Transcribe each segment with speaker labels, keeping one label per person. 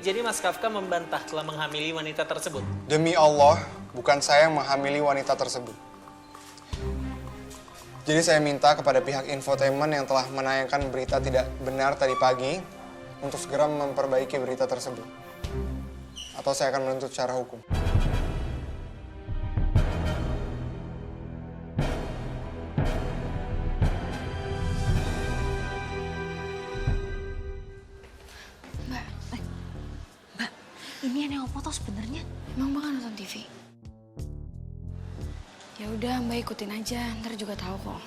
Speaker 1: Jadi Mas Kafka membantah telah menghamili wanita tersebut?
Speaker 2: Demi Allah, bukan saya yang menghamili wanita tersebut. Jadi saya minta kepada pihak infotainment yang telah menayangkan berita tidak benar tadi pagi untuk segera memperbaiki berita tersebut. Atau saya akan menuntut secara hukum.
Speaker 3: Ini yang foto sebenarnya. Emang Mbak kan nonton TV? Ya udah Mbak ikutin aja, ntar juga tahu kok.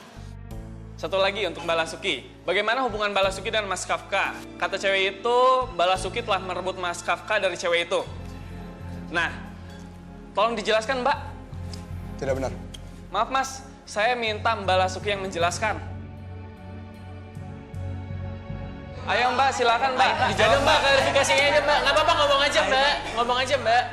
Speaker 4: Satu lagi untuk Mbak Lasuki. Bagaimana hubungan Mbak Lasuki dan Mas Kafka? Kata cewek itu, Mbak Lasuki telah merebut Mas Kafka dari cewek itu. Nah, tolong dijelaskan Mbak.
Speaker 2: Tidak benar.
Speaker 4: Maaf Mas, saya minta Mbak Lasuki yang menjelaskan. Ayo Mbak, silakan Mbak.
Speaker 1: Dijawab Mbak, klarifikasinya aja Mbak. Nggak apa-apa, ngomong aja Mbak. Ngomong aja Mbak.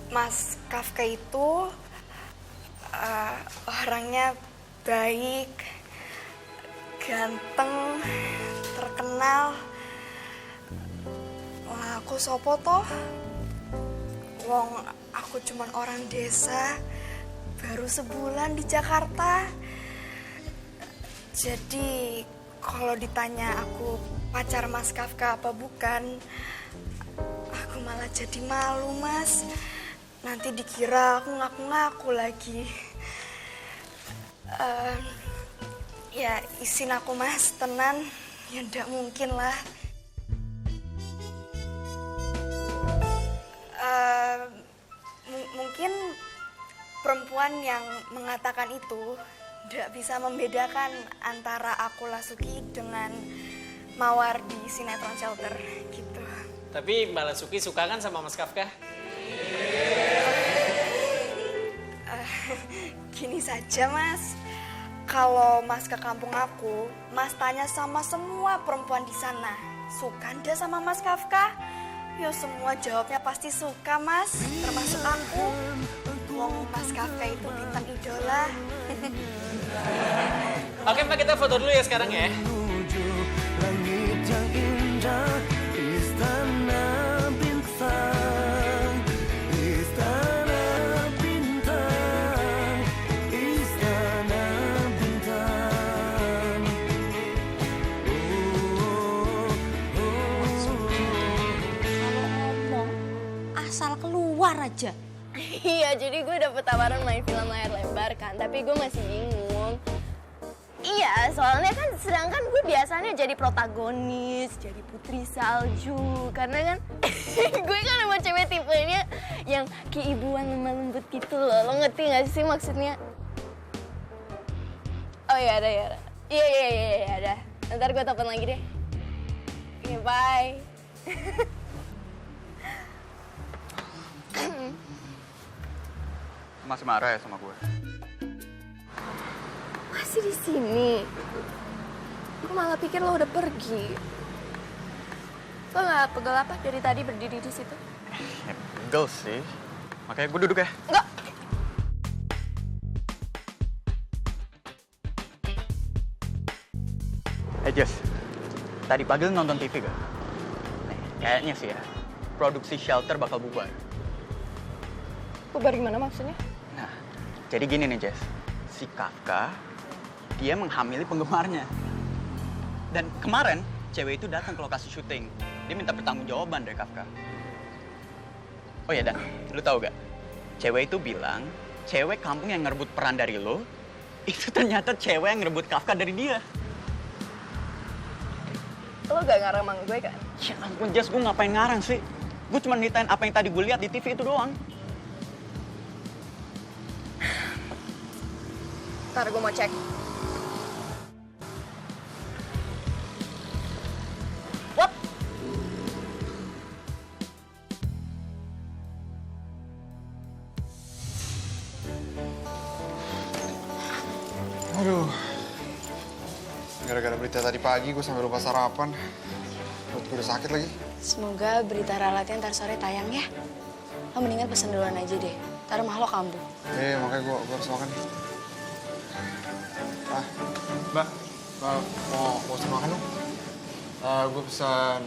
Speaker 5: Mas Kafka itu orangnya baik, ganteng, terkenal. Wah, aku sopo toh? Wong aku cuman orang desa, baru sebulan di Jakarta. Jadi kalau ditanya aku pacar Mas Kafka apa bukan, aku malah jadi malu Mas. Nanti dikira aku ngaku-ngaku lagi. Ya izin aku Mas, tenan. Ya ndak mungkin lah. Mungkin perempuan yang mengatakan itu ndak bisa membedakan antara aku Lasuki dengan Mawar di sinetron Shelter gitu.
Speaker 1: Tapi Mbak Lasuki suka kan sama Mas Kafka?
Speaker 5: Gini saja Mas, kalau Mas ke kampung aku, Mas tanya sama semua perempuan di sana, suka ndak sama Mas Kafka? Ya semua jawabnya pasti suka Mas, termasuk aku. Wong Mas Kafka itu bintang idola.
Speaker 1: Oke Mbak, kita foto dulu ya sekarang ya.
Speaker 3: Asal keluar aja.
Speaker 6: Iya, jadi gue dapet tawaran main film layar lebar kan, tapi gue masih bingung. Iya, soalnya kan sedangkan gue biasanya jadi protagonis, jadi putri salju. Karena kan gue kan emang cewek tipenya yang keibuan lemah lembut gitu loh. Lo ngerti gak sih maksudnya? Oh iya, ada ya. Iya, ada. Ntar gue telepon lagi deh. Oke, bye.
Speaker 7: Masih marah ya sama gue?
Speaker 6: Masih di sini. Gue malah pikir lo udah pergi. Lo nggak pegel apa dari tadi berdiri di situ?
Speaker 7: Ya, pegel sih. Makanya gue duduk ya.
Speaker 6: Enggak.
Speaker 7: Jess, tadi pagi lu nonton TV gak? Nih, kayaknya sih ya, produksi Shelter bakal bubar.
Speaker 6: Bubar gimana maksudnya?
Speaker 7: Nah, jadi gini nih Jess, si Kafka, dia menghamili penggemarnya. Dan kemarin, cewek itu datang ke lokasi syuting. Dia minta pertanggungjawaban dari Kafka. Oh ya Dan, lu tahu gak? Cewek itu bilang, cewek kampung yang ngerebut peran dari lo, itu ternyata cewek yang ngerebut Kafka dari dia.
Speaker 6: Lo gak ngarang sama gue kan?
Speaker 7: Ya ampun Jess, gue ngapain ngarang sih? Gue cuma nitain apa yang tadi gue lihat di TV itu doang.
Speaker 6: Ntar gue mau cek. What?
Speaker 2: Aduh. Gara-gara berita tadi pagi gue sampai lupa sarapan. Perut gue udah sakit lagi.
Speaker 5: Semoga berita ralatnya ntar sore tayang ya. Lo mendingan pesen duluan aja deh. Ntar rumah lo kambuh.
Speaker 2: Iya, makanya gue harus makan. Mbak, mau pesen makan dong? Gue pesan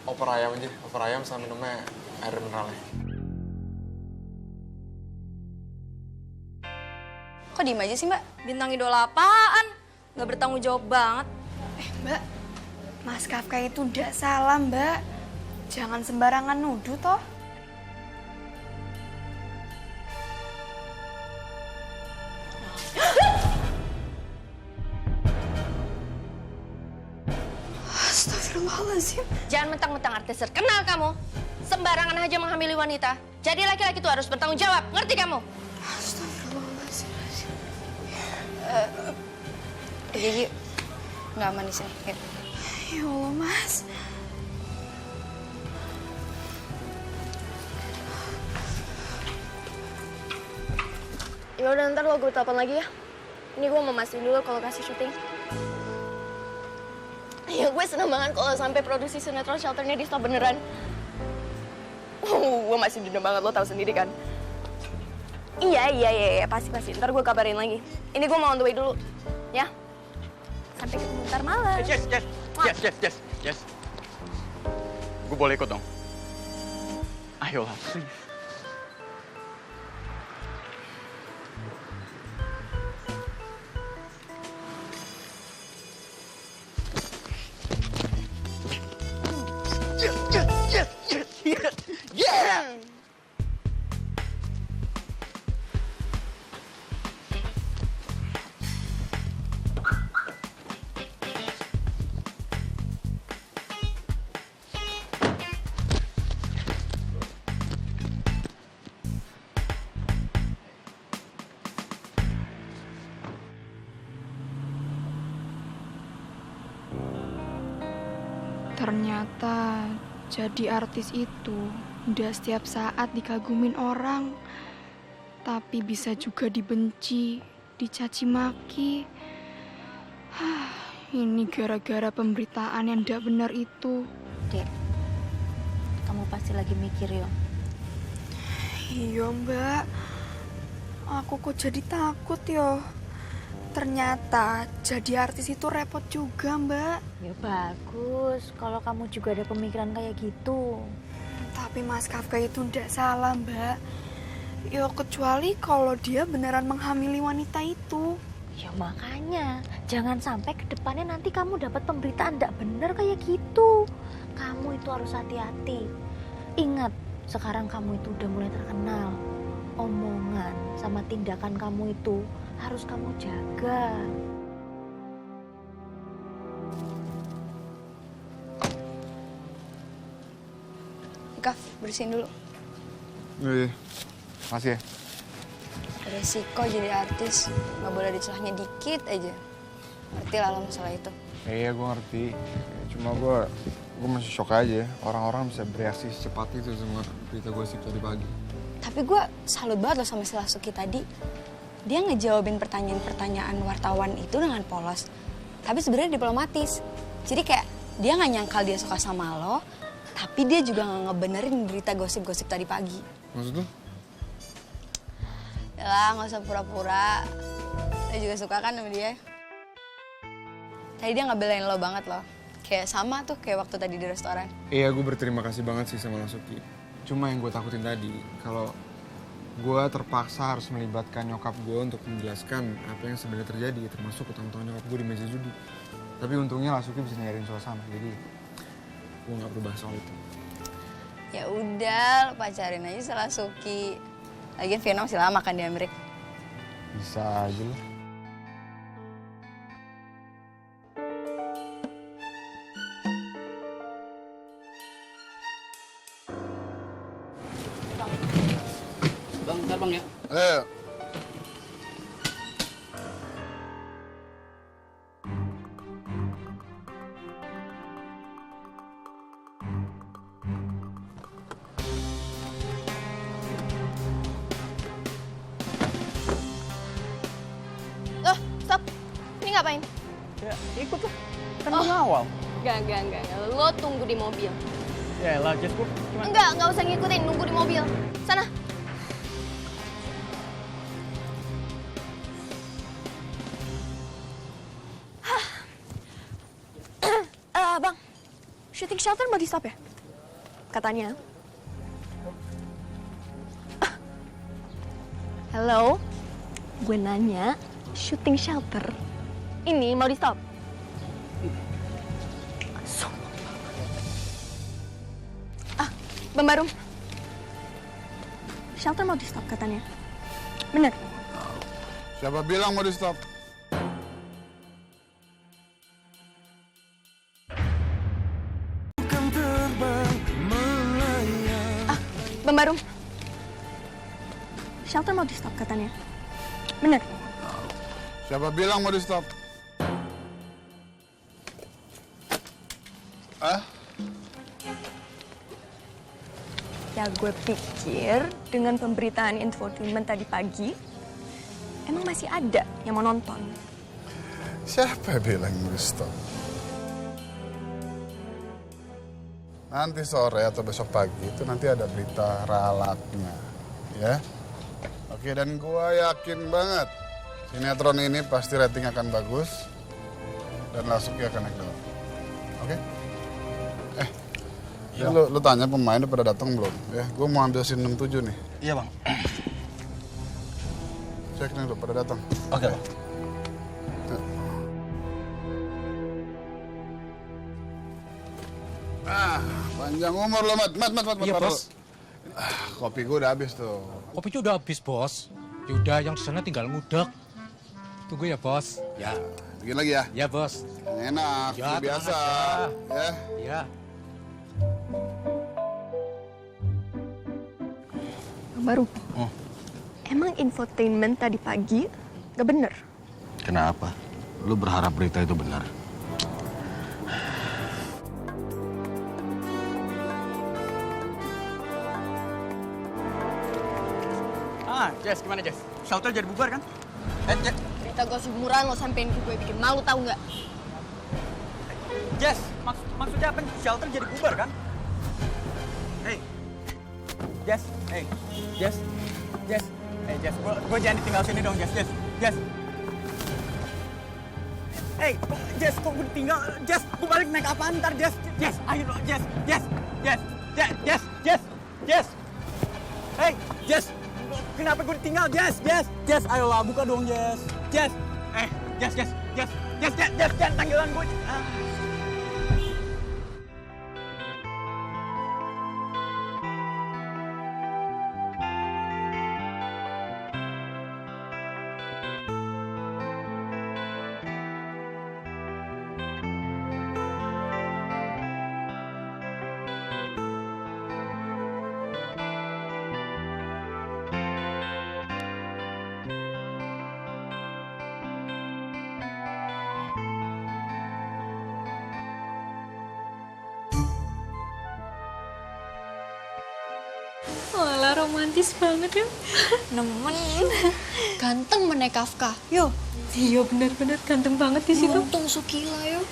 Speaker 2: opor ayam aja. Opor ayam sama minumnya air mineralnya.
Speaker 5: Kok diem aja sih, Mbak?
Speaker 6: Bintang idola apaan? Nggak bertanggung jawab banget.
Speaker 5: Mbak, Mas Kafka itu udah salah, Mbak. Jangan sembarangan nuduh, toh. Astagfirullahaladzim.
Speaker 6: Jangan mentang-mentang artis terkenal kamu. Sembarangan aja menghamili wanita. Jadi laki-laki itu harus bertanggung jawab. Ngerti kamu?
Speaker 5: Astagfirullahaladzim. Yuk. Nggak aman di sini. Yuk. Ya Allah, Mas.
Speaker 6: Ya udah ntar lo gue telepon lagi ya. Ini gue mau mastiin dulu ke lokasi syuting. Ya gue seneng banget kalau sampai produksi sinetron Shelternya di stop beneran. Gue masih dendam banget, lo tahu sendiri kan. Iya, pasti. Ntar gue kabarin lagi. Ini gue mau on the way dulu, ya. Sampai ketemu ntar malam.
Speaker 7: Yes. Gue boleh ikut dong? Ayolah, please. Yeah!
Speaker 5: Ternyata jadi artis itu udah setiap saat dikagumin orang, tapi bisa juga dibenci, dicaci maki. Ini gara-gara pemberitaan yang tidak benar itu.
Speaker 3: Dek, kamu pasti lagi mikir yo.
Speaker 5: Iya, Mbak. Aku kok jadi takut yo. Ternyata jadi artis itu repot juga, Mbak.
Speaker 3: Ya bagus, kalau kamu juga ada pemikiran kayak gitu.
Speaker 5: Tapi Mas Kafka itu ndak salah, Mbak. Ya kecuali kalau dia beneran menghamili wanita itu.
Speaker 3: Ya makanya, jangan sampai ke depannya nanti kamu dapat pemberitaan ndak bener kayak gitu. Kamu itu harus hati-hati. Ingat, sekarang kamu itu udah mulai terkenal. Omongan sama tindakan kamu itu harus kamu jaga.
Speaker 5: Kaf, bersihin dulu.
Speaker 2: Iya. Makasih ya.
Speaker 5: Resiko jadi artis, nggak boleh dicelahnya dikit aja. Ngerti lah lo masalah itu.
Speaker 2: Iya, gue ngerti. Cuma gue masih shock aja. Orang-orang bisa bereaksi secepat itu sama berita gosip tadi pagi.
Speaker 5: Tapi gue salut banget loh sama si Lasuki tadi. Dia ngejawabin pertanyaan-pertanyaan wartawan itu dengan polos. Tapi sebenarnya diplomatis. Jadi kayak dia nggak nyangkal dia suka sama lo, tapi dia juga nggak ngebenerin berita gosip-gosip tadi pagi.
Speaker 2: Maksud lo?
Speaker 5: Yalah, nggak usah pura-pura. Lo juga suka kan sama dia? Tadi dia ngebelain lo banget loh. Kayak sama tuh kayak waktu tadi di restoran.
Speaker 2: Iya, gue berterima kasih banget sih sama Lasuki. Cuma yang gue takutin tadi, kalau gue terpaksa harus melibatkan nyokap gue untuk menjelaskan apa yang sebenarnya terjadi, termasuk utang-utang nyokap gue di meja judi. Tapi untungnya Lasuki bisa nyairin suasana, jadi gue nggak perlu bahas soal itu.
Speaker 5: Ya udah, lo pacarin aja si Lasuki. Lagian Vietnam masih lama kan di Amerika.
Speaker 2: Bisa aja lo.
Speaker 7: Bang, bentar bang ya.
Speaker 6: Loh, stop. Ini ngapain?
Speaker 7: Ya, ikut lah. Kan pengawal.
Speaker 6: Enggak. Lo tunggu di mobil.
Speaker 1: Ya lah, Jess, gue cuma...
Speaker 6: Enggak usah ngikutin, nunggu di mobil. Sana. Bang, shooting shelter mau di stop ya? Katanya. Halo, gue nanya, shooting shelter ini mau di stop? Bang Barum, shelter mau di stop katanya. Bener?
Speaker 8: Siapa bilang mau di stop?
Speaker 6: Bang Barum, shelter mau di stop katanya. Bener?
Speaker 8: Siapa bilang mau di stop?
Speaker 6: Ya gue pikir dengan pemberitaan infotainment tadi pagi, emang masih ada yang mau nonton.
Speaker 8: Siapa bilang mau di stop? Nanti sore atau besok pagi itu nanti ada berita ralatnya, ya. Oke, dan gua yakin banget sinetron ini pasti rating akan bagus dan Lasuki akan naik daun. Oke? Ya, lu tanya pemain udah pada datang belum? Ya, gua mau ambil scene 67 nih.
Speaker 7: Iya, Bang.
Speaker 8: Cek nih udah pada datang.
Speaker 7: Oke, Bang.
Speaker 8: Panjang umur lo, Mat.
Speaker 1: Iya, Bos.
Speaker 8: Kopi gue udah habis tuh.
Speaker 1: Kopinya udah habis, Bos. Yaudah, yang di sana tinggal ngudek. Tunggu ya, Bos. Ya.
Speaker 8: Bikin lagi ya?
Speaker 1: Ya, Bos.
Speaker 8: Yang enak,
Speaker 1: Ya,
Speaker 8: yang biasa.
Speaker 1: tenang
Speaker 8: Ya.
Speaker 1: Ya.
Speaker 6: Bang Barum, emang infotainment tadi pagi gak bener?
Speaker 9: Kenapa? Lu berharap berita itu benar?
Speaker 7: Jess, gimana Jess? Shelter jadi bubar kan? Jess,
Speaker 6: Berita gosip murah lo sampein ke gue bikin malu tahu nggak?
Speaker 7: Jess, maksudnya apa? Shelter jadi bubar kan? Hey, Jess, hey, Jess, hey Jess, gue jangan ditinggal sini dong Jess. Hey, Jess, kok gue ditinggal? Jess, gue balik naik apaan ntar Jess? Jess, ayo dong Jess. Hey, Jess, kenapa gue ditinggal Jess? Ayolah buka dong Jess. Jess, jangan tanggilan gue.
Speaker 3: Walah, romantis banget ya.
Speaker 6: Nemen. Ganteng mana Kafka. Yo.
Speaker 3: Iya, benar-benar ganteng banget di situ.
Speaker 6: Untung Sukila yo.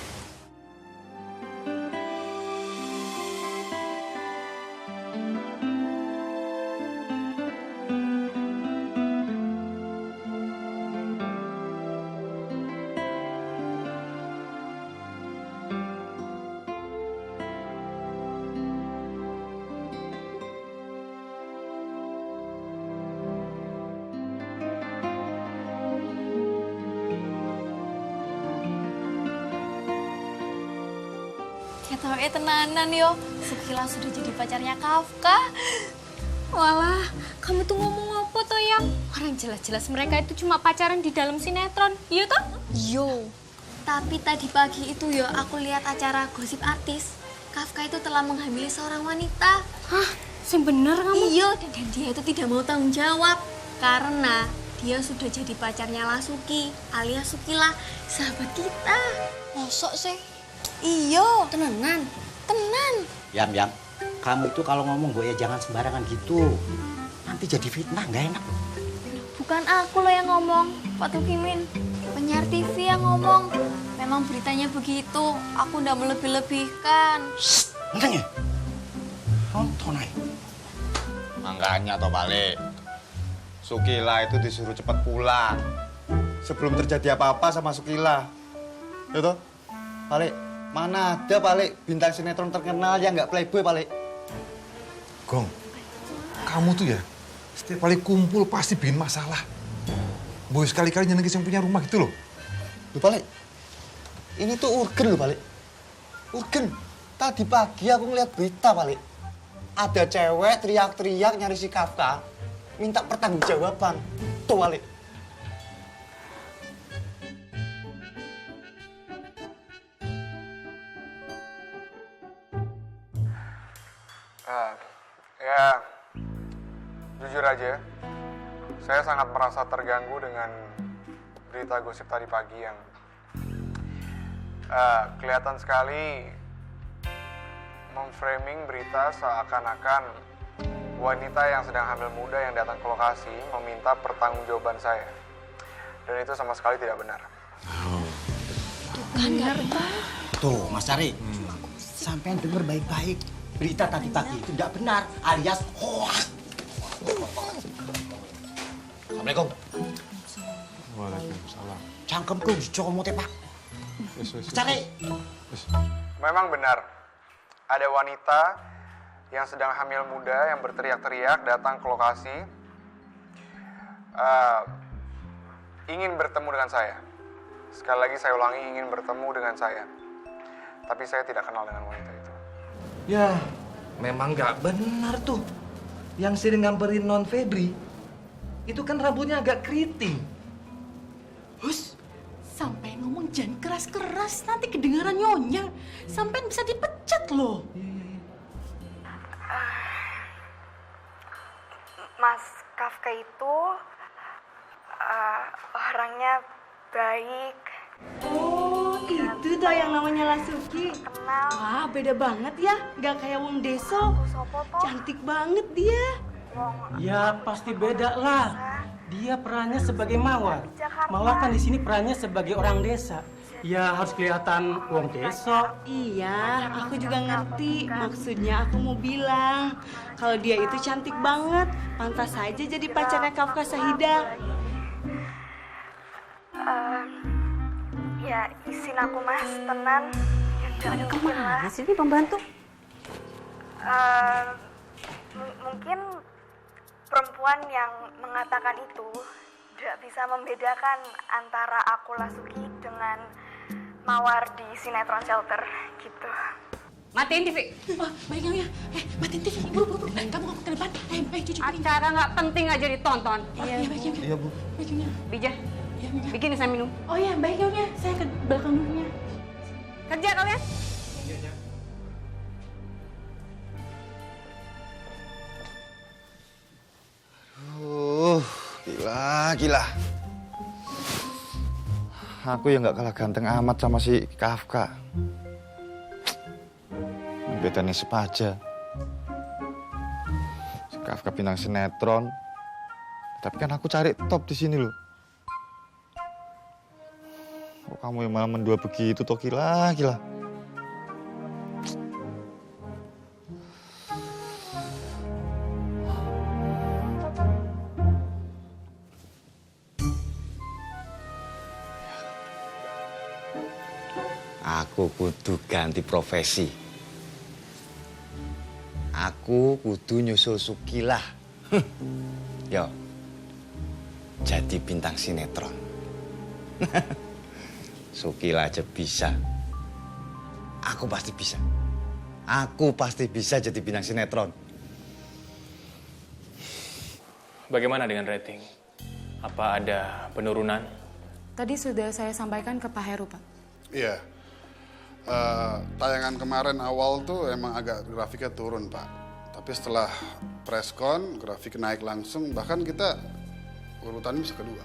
Speaker 3: Ketoke tenanan yo. Sukila sudah jadi pacarnya Kafka. Walah, kamu tuh ngomong apa toh yang? Orang jelas-jelas mereka itu cuma pacaran di dalam sinetron, iya toh?
Speaker 10: Yo, tapi tadi pagi itu yo aku lihat acara gosip artis. Kafka itu telah menghamili seorang wanita.
Speaker 3: Hah? Sing bener kamu?
Speaker 10: Iya, dan dia itu tidak mau tanggung jawab karena dia sudah jadi pacarnya Lasuki alias Sukila, sahabat kita.
Speaker 6: Mosok sih?
Speaker 10: Iya, tenan.
Speaker 11: Yang, kamu itu kalau ngomong gue ya jangan sembarangan gitu. Nanti jadi fitnah, nggak enak.
Speaker 10: Bukan aku loh yang ngomong, Pak Tukimin. Penyiar TV yang ngomong. Memang beritanya begitu, aku ndak melebih-lebihkan.
Speaker 11: Enteng ya? nonton aja.
Speaker 12: Makanya toh balik. Sukila itu disuruh cepat pulang. Sebelum terjadi apa-apa sama Sukila. Ya toh? Balik, mana ada balik bintang sinetron terkenal yang nggak playboy balik.
Speaker 13: Gong, kamu tuh ya setiap kali kumpul pasti bikin masalah. Boy sekali-kali nyenengin yang punya rumah gitu loh.
Speaker 12: Loh balik, ini tuh urgen loh balik. Urgen. Tadi pagi aku ngeliat berita balik. Ada cewek teriak-teriak nyari si Kafka, minta pertanggungjawaban. Tuh balik.
Speaker 2: Ya, jujur aja, saya sangat merasa terganggu dengan berita gosip tadi pagi yang kelihatan sekali memframing berita seakan-akan wanita yang sedang hamil muda yang datang ke lokasi meminta pertanggungjawaban saya. Dan itu sama sekali tidak benar.
Speaker 11: Benar, Pak. Tuh, Mas Cari. Sampai denger baik-baik. Berita tadi pagi itu tidak benar, alias hoax. Assalamualaikum.
Speaker 2: Waalaikumsalam.
Speaker 11: Cangkemku dicomote, Pak. Cari.
Speaker 2: Memang benar, ada wanita yang sedang hamil muda yang berteriak-teriak datang ke lokasi ingin bertemu dengan saya. Sekali lagi saya ulangi, ingin bertemu dengan saya. Tapi saya tidak kenal dengan wanita itu.
Speaker 14: Ya, memang nggak benar tuh. Yang sering ngamperin Non Febri, itu kan rambutnya agak keriting.
Speaker 15: Hus, sampai ngomong jangan keras-keras, nanti kedengaran nyonya. Sampai bisa dipecat loh.
Speaker 5: Mas Kafka itu orangnya baik.
Speaker 15: Oh, itu dah yang namanya Lasuki.
Speaker 5: Kenal.
Speaker 15: Wah, beda banget ya. Nggak kayak wong deso. Cantik banget dia.
Speaker 16: Ya, pasti beda lah. Dia perannya sebagai Mawar. Mawar kan di sini perannya sebagai orang desa. Ya harus kelihatan wong desa.
Speaker 15: Iya, aku juga ngerti. Maksudnya aku mau bilang kalau dia itu cantik banget, pantas saja jadi pacarnya Kafka Sahida.
Speaker 5: Ya, izin aku Mas, tenang.
Speaker 3: Ada kemana sih ini pembantu?
Speaker 5: Mungkin perempuan yang mengatakan itu tidak bisa membedakan antara aku Lasuki dengan Mawar di sinetron Shelter gitu.
Speaker 15: Matiin TV. Oh, baik ya. Matiin TV. Buru. Kamu ke depan. Baik cuci piring.
Speaker 17: Acara nggak penting aja ditonton.
Speaker 15: Iya, baik ya.
Speaker 12: Iya, Bu.
Speaker 15: Baik ya.
Speaker 17: Bija, bikin saya minum.
Speaker 15: Oh iya, baik ya. Saya ke belakang dulunya.
Speaker 17: Kerja kalian.
Speaker 12: Gila. Aku yang nggak kalah ganteng amat sama si Kafka. Bedanya sepaja. Si Kafka bintang sinetron, tapi kan aku cari top di sini loh. Kok kamu yang malah mendua begitu toh, gila.
Speaker 11: Aku kudu ganti profesi. Aku kudu nyusul Sukila. Yo, jadi bintang sinetron. Sukila aja bisa. Aku pasti bisa. Aku pasti bisa jadi bintang sinetron.
Speaker 4: Bagaimana dengan rating? Apa ada penurunan?
Speaker 18: Tadi sudah saya sampaikan ke Pak Heru, Pak.
Speaker 8: Iya. Tayangan kemarin awal tuh emang agak grafiknya turun, Pak. Tapi setelah preskon, grafik naik langsung. Bahkan kita urutannya bisa kedua.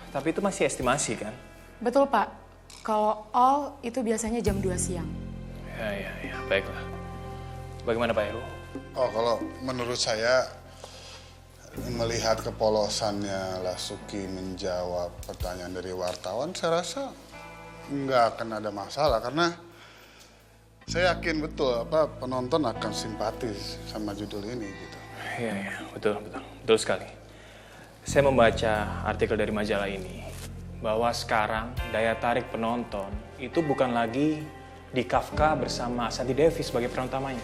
Speaker 4: Tapi itu masih estimasi kan?
Speaker 18: Betul, Pak. Kalau all itu biasanya jam 2 siang.
Speaker 4: Ya, baiklah. Bagaimana Pak Heru?
Speaker 8: Oh, kalau menurut saya, melihat kepolosannya Lasuki menjawab pertanyaan dari wartawan, saya rasa nggak akan ada masalah. Karena Saya yakin betul penonton akan simpatis sama judul ini gitu.
Speaker 4: Iya, betul sekali. Saya membaca artikel dari majalah ini bahwa sekarang daya tarik penonton itu bukan lagi di Kafka bersama Ashanti Devi sebagai peran utamanya,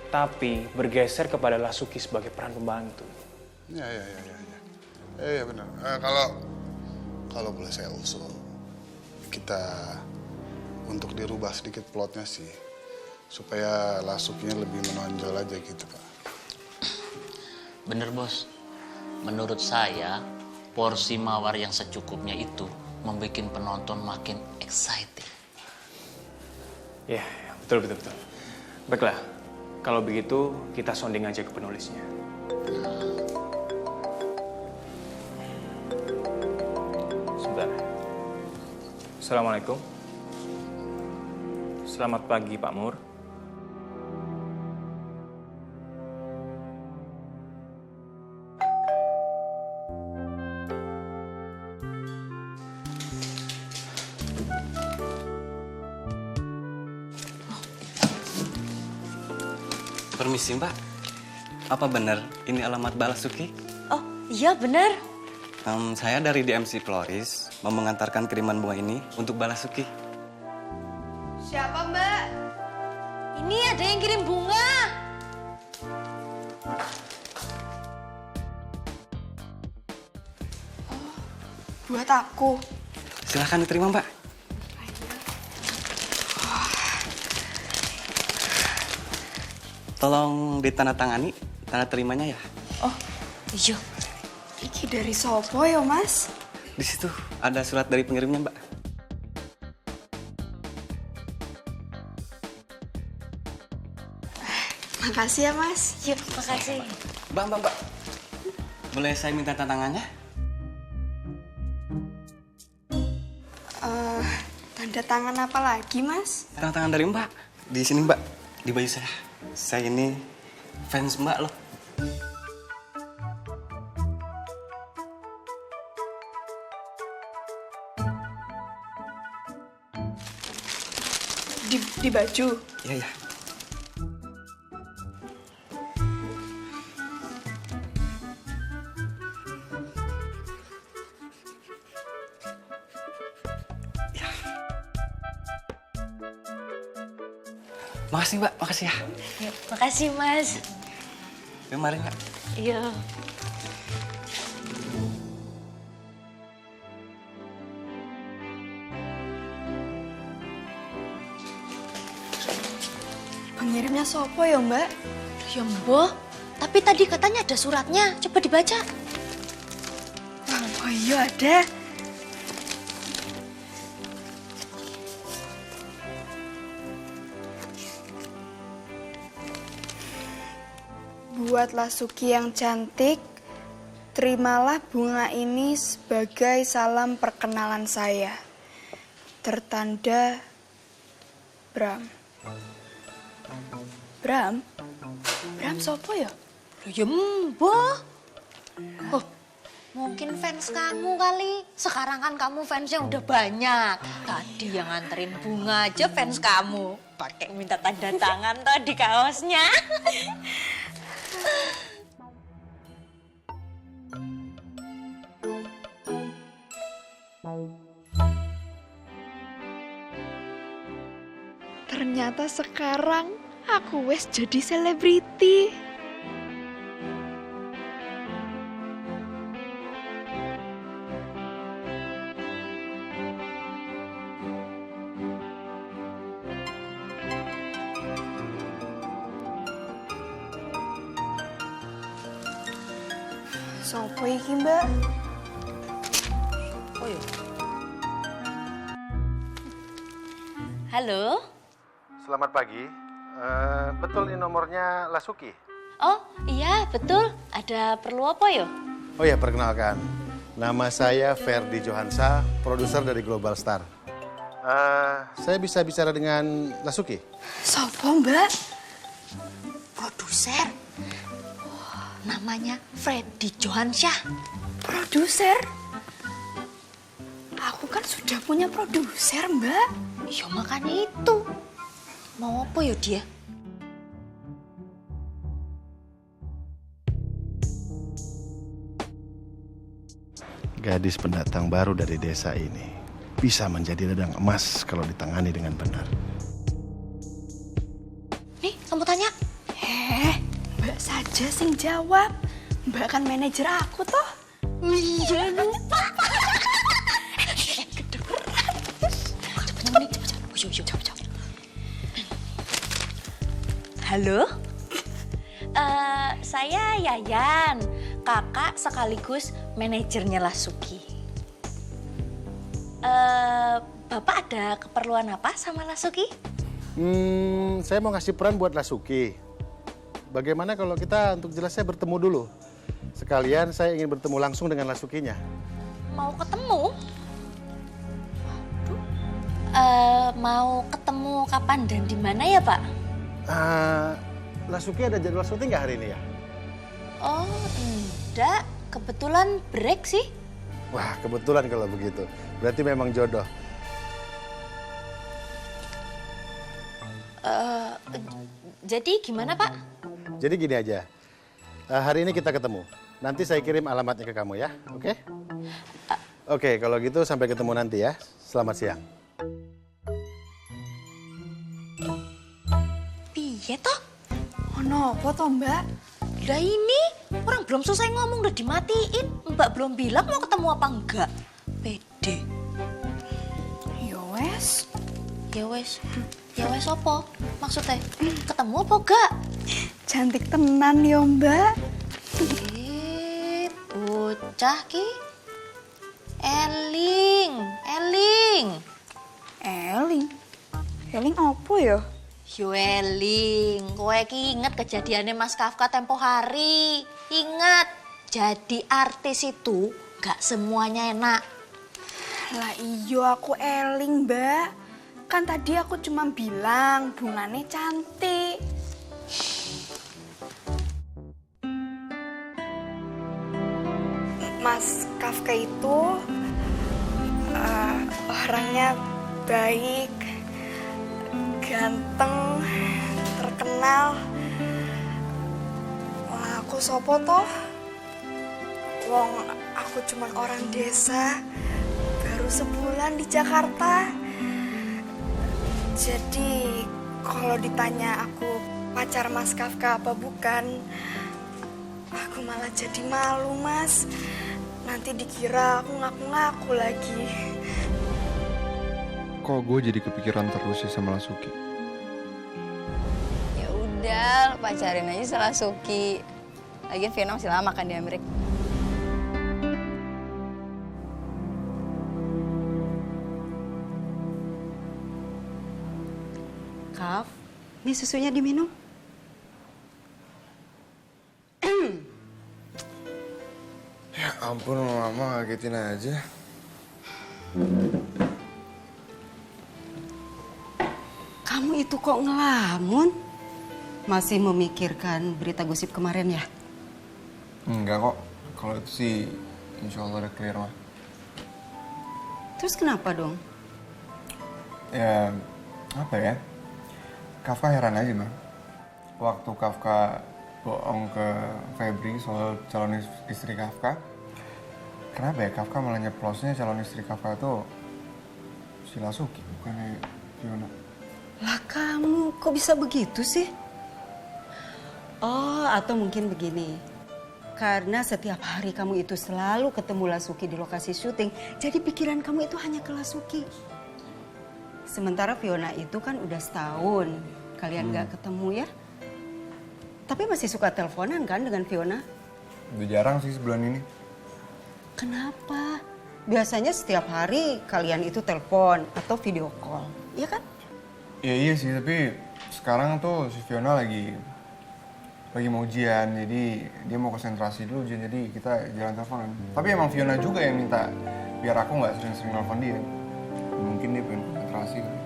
Speaker 4: tapi bergeser kepada Lasuki sebagai peran pembantu.
Speaker 8: Iya benar. Kalau boleh saya usul, kita untuk dirubah sedikit plotnya sih, supaya Lasukinya lebih menonjol aja gitu, Pak.
Speaker 19: Bener, Bos. Menurut saya, porsi mawar yang secukupnya itu membuat penonton makin excited.
Speaker 4: Iya, betul. Baiklah, kalau begitu kita sounding aja ke penulisnya. Sebentar. Assalamualaikum. Selamat pagi, Pak Mur.
Speaker 7: Permisi, Mbak. Apa benar ini alamat Balasuki?
Speaker 6: Oh, iya benar.
Speaker 7: Saya dari DMC Floris mau mengantarkan kiriman bunga ini untuk Balasuki.
Speaker 5: Siapa, Mbak?
Speaker 3: Ini ada yang kirim bunga.
Speaker 5: Buat aku.
Speaker 7: Silahkan diterima, Mbak. Tolong ditandatangani tanda terimanya ya.
Speaker 5: Oh, iya. Iki dari sopo ya, Mas?
Speaker 7: Di situ ada surat dari pengirimnya, Mbak.
Speaker 5: Makasih ya, Mas.
Speaker 3: Yuk, makasih.
Speaker 7: Mbak. Boleh saya minta tantangannya?
Speaker 5: Tanda tangan apa lagi, Mas?
Speaker 7: Tanda tangan dari Mbak. Di sini, Mbak. Di baju saya. Saya ini fans Mbak loh.
Speaker 5: Di baju?
Speaker 7: Iya. Makasih, Mbak. Makasih ya.
Speaker 3: Yuk, makasih, Mas.
Speaker 7: Yuk, mari, Mbak.
Speaker 3: Iya.
Speaker 5: Pengirimnya sopo ya, Mbak?
Speaker 3: Ya, Mbak. Tapi tadi katanya ada suratnya. Coba dibaca.
Speaker 5: Oh iya, ada. Buat Lasuki yang cantik, terimalah bunga ini sebagai salam perkenalan saya. Tertanda Bram. Bram? Bram sopo ya?
Speaker 3: Ya, Mbak. Oh, mungkin fans kamu kali. Sekarang kan kamu fansnya udah banyak. Tadi yang nganterin bunga aja fans kamu. Pakai minta tanda tangan tuh di kaosnya.
Speaker 5: Ternyata sekarang aku wes jadi selebriti. Sopo iki, Mbak?
Speaker 3: Oh iya. Halo?
Speaker 14: Selamat pagi. Betul ini nomornya Lasuki?
Speaker 3: Oh iya betul. Ada perlu apa yo?
Speaker 14: Oh ya, perkenalkan. Nama saya Ferdi Johansa, produser dari Global Star. Saya bisa bicara dengan Lasuki?
Speaker 5: Sopo, Mbak?
Speaker 3: Produser. Namanya Ferdi Johansa.
Speaker 5: Produser? Aku kan sudah punya produser, Mbak.
Speaker 3: Ya makanya itu. Mau apa ya dia?
Speaker 20: Gadis pendatang baru dari desa ini bisa menjadi ladang emas kalau ditangani dengan benar.
Speaker 3: Nih, kamu tanya.
Speaker 5: Mbak saja sing jawab. Mbak kan manajer aku toh.
Speaker 3: Iya, lupa. Halo? Saya Yayan, kakak sekaligus manajernya Lasuki. Bapak ada keperluan apa sama Lasuki?
Speaker 20: Saya mau ngasih peran buat Lasuki. Bagaimana kalau kita untuk jelasnya bertemu dulu? Sekalian saya ingin bertemu langsung dengan Lasukinya.
Speaker 3: Mau ketemu? Mau ketemu kapan dan di mana ya, Pak?
Speaker 20: Lasuki ada jadwal syuting nggak hari ini ya?
Speaker 3: Oh, enggak. Kebetulan break sih.
Speaker 20: Wah, kebetulan kalau begitu. Berarti memang jodoh.
Speaker 3: Jadi gimana, Pak?
Speaker 20: Jadi gini aja. Hari ini kita ketemu. Nanti saya kirim alamatnya ke kamu ya, oke? Oke, kalau gitu sampai ketemu nanti ya. Selamat siang.
Speaker 3: Piye toh?
Speaker 5: Ono apa toh, Mbak?
Speaker 3: Lah ini, orang belum selesai ngomong udah dimatiin. Mbak belum bilang mau ketemu apa enggak. Pede.
Speaker 5: Ya wes.
Speaker 3: Ya wes. Ya wes apa? Maksudnya ketemu apa enggak?
Speaker 5: Cantik tenan ya, Mbak.
Speaker 3: Bocah ki. Eling.
Speaker 5: Eling apa ya?
Speaker 3: Yo Eling, kowe ki inget kejadiannya Mas Kafka tempo hari. Ingat, jadi artis itu gak semuanya enak.
Speaker 5: Lah iyo aku eling, Mbak. Kan tadi aku cuma bilang bunganya cantik. Mas Kafka itu orangnya baik, ganteng, terkenal. Wah, aku sopo toh? Wong, aku cuman orang desa, baru sebulan di Jakarta. Jadi, kalau ditanya aku pacar Mas Kafka apa bukan, aku malah jadi malu, Mas. Nanti dikira aku ngaku-ngaku lagi.
Speaker 2: Kok gue jadi kepikiran terus sih sama Lasuki?
Speaker 21: Ya udah, pacarin aja sama Lasuki. Lagian Fiona masih lama kan di Amerika.
Speaker 17: Kaf, ini susunya diminum.
Speaker 2: Ya ampun, mama ngagetin aja.
Speaker 17: Kamu itu kok ngelamun? Masih memikirkan berita gosip kemarin ya?
Speaker 2: Enggak kok, kalau itu sih insya Allah udah clear mah.
Speaker 17: Terus kenapa dong?
Speaker 2: Ya, apa ya? Kafka heran aja mah. Waktu Kafka bohong ke Febri soal calon istri Kafka, kenapa ya Kafka malah nyeplosnya calon istri Kafka itu si Lasuki, bukannya Fiona?
Speaker 17: Lah kamu kok bisa begitu sih? Oh, atau mungkin begini. Karena setiap hari kamu itu selalu ketemu Lasuki di lokasi syuting, jadi pikiran kamu itu hanya ke Lasuki. Sementara Fiona itu kan udah setahun kalian gak ketemu ya. Tapi masih suka teleponan kan dengan Fiona?
Speaker 2: Udah jarang sih sebulan ini.
Speaker 17: Kenapa? Biasanya setiap hari kalian itu telepon atau video call, iya kan?
Speaker 2: Ya iya sih, tapi sekarang tuh si Fiona lagi mau ujian, jadi dia mau konsentrasi dulu ujian, jadi kita jalan teleponan. Tapi emang Fiona juga yang minta biar aku nggak sering-sering nelfon dia. Mungkin dia pengen konsentrasi kali.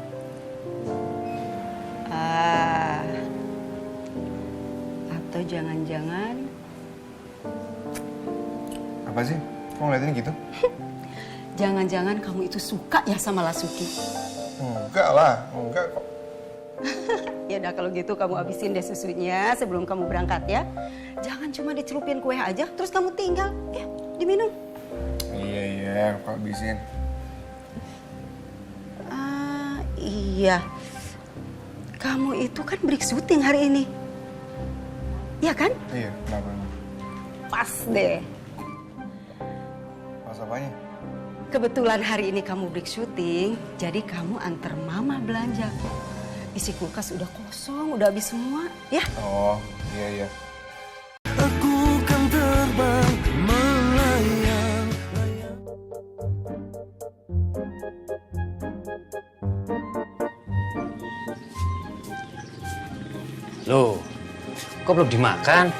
Speaker 17: Atau jangan-jangan...
Speaker 2: Apa sih? Kok ngeliatin gitu?
Speaker 17: Jangan-jangan kamu itu suka ya sama Lasuki?
Speaker 2: Enggak lah, enggak kok.
Speaker 17: Ya udah kalau gitu kamu habisin deh susunya sebelum kamu berangkat ya. Jangan cuma dicelupin kue aja terus kamu tinggal. Ya, diminum.
Speaker 2: Iya, aku habisin.
Speaker 17: Iya. Kamu itu kan break syuting hari ini. Iya kan?
Speaker 2: Iya, kenapa?
Speaker 17: Pas deh.
Speaker 2: Pas apanya?
Speaker 17: Kebetulan hari ini kamu break syuting, jadi kamu antar mama belanja. Isi kulkas udah kosong, udah habis semua, ya?
Speaker 2: Oh, iya.
Speaker 1: Aku kan terbang melayang.
Speaker 22: Loh, kok belum dimakan?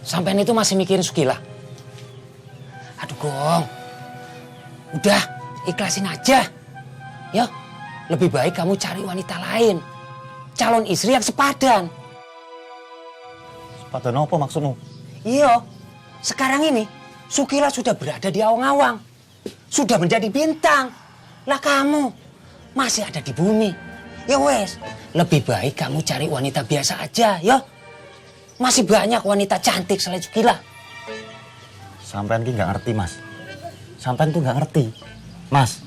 Speaker 22: Sampean itu masih mikirin Sukila? Aduh, Gong. Udah, ikhlasin aja. Ya, lebih baik kamu cari wanita lain. Calon istri yang sepadan.
Speaker 12: Sepadan apa maksudmu?
Speaker 22: Iya, sekarang ini Sukila sudah berada di awang-awang. Sudah menjadi bintang. Lah kamu masih ada di bumi. Ya wes, lebih baik kamu cari wanita biasa aja, ya. Masih banyak wanita cantik selain Sukila.
Speaker 12: Sampean ki nggak ngerti, Mas. Sampean tuh nggak ngerti. Mas,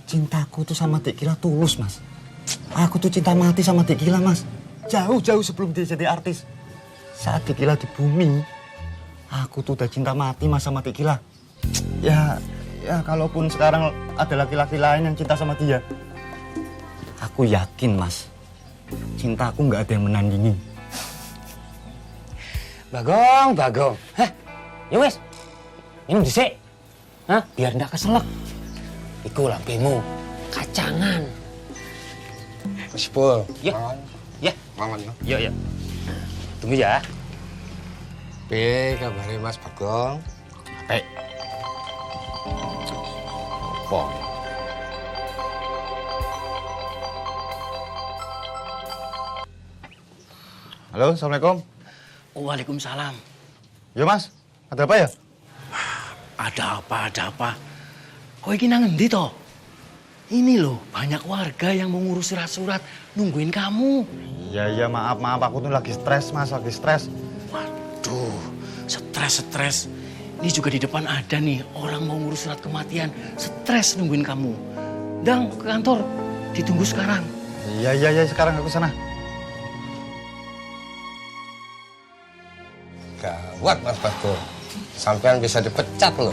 Speaker 12: cintaku tuh sama Dik Gila tulus, Mas. Aku tuh cinta mati sama Dik Gila, Mas. Jauh-jauh sebelum dia jadi artis. Saat Dik Gila di bumi, aku tuh udah cinta mati, Mas, sama Dik Gila. Ya kalaupun sekarang ada laki-laki lain yang cinta sama dia, aku yakin, Mas, cintaku nggak ada yang menandingi.
Speaker 22: Bagong. Hah? Ya wes, minum dhisik. Hah? Biar ndak keselak. Iku lampemu, kacangan.
Speaker 9: Mas Pul.
Speaker 22: Ya.
Speaker 9: Mangan ya.
Speaker 22: Ya. Tunggu ya.
Speaker 9: Kabarnya Mas Bagong? Apik. Apa?
Speaker 12: Halo, Assalamualaikum.
Speaker 22: Waalaikumsalam.
Speaker 12: Ya, Mas. Ada apa ya?
Speaker 22: Ada apa? Kok iki nang endi to? Ini loh, banyak warga yang mau ngurus surat-surat nungguin kamu.
Speaker 12: Iya, maaf. Aku tuh lagi stres, Mas.
Speaker 22: Waduh, stres. Ini juga di depan ada nih orang mau ngurus surat kematian. Stres nungguin kamu. Dang, ke kantor. Ditunggu sekarang.
Speaker 12: Iya, sekarang aku sana.
Speaker 9: Gawat Mas Bagong. Sampean bisa dipecat loh.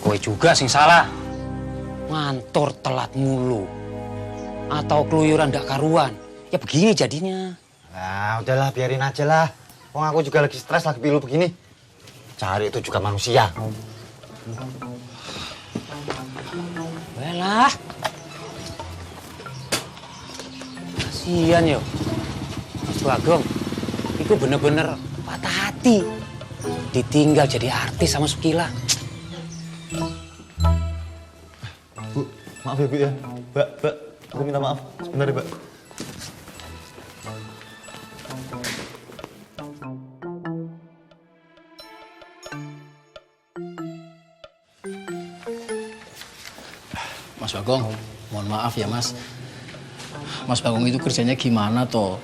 Speaker 22: Kowe juga sing salah. Ngantor telat mulu. Atau keluyuran ndak karuan. Ya begini jadinya.
Speaker 12: Nah, udahlah, biarin aja lah. Wong aku juga lagi stres, lagi pilu begini. Cari itu juga manusia.
Speaker 22: Belah. Kasian yo. Mas Bagong. Itu bener-bener patah hati. Ditinggal jadi artis sama Sukila.
Speaker 12: Bu, maaf ya Bu ya. Mbak, aku minta maaf. Sebentar ya, Mbak.
Speaker 23: Mas Bagong, mohon maaf ya Mas. Mas Bagong itu kerjanya gimana toh?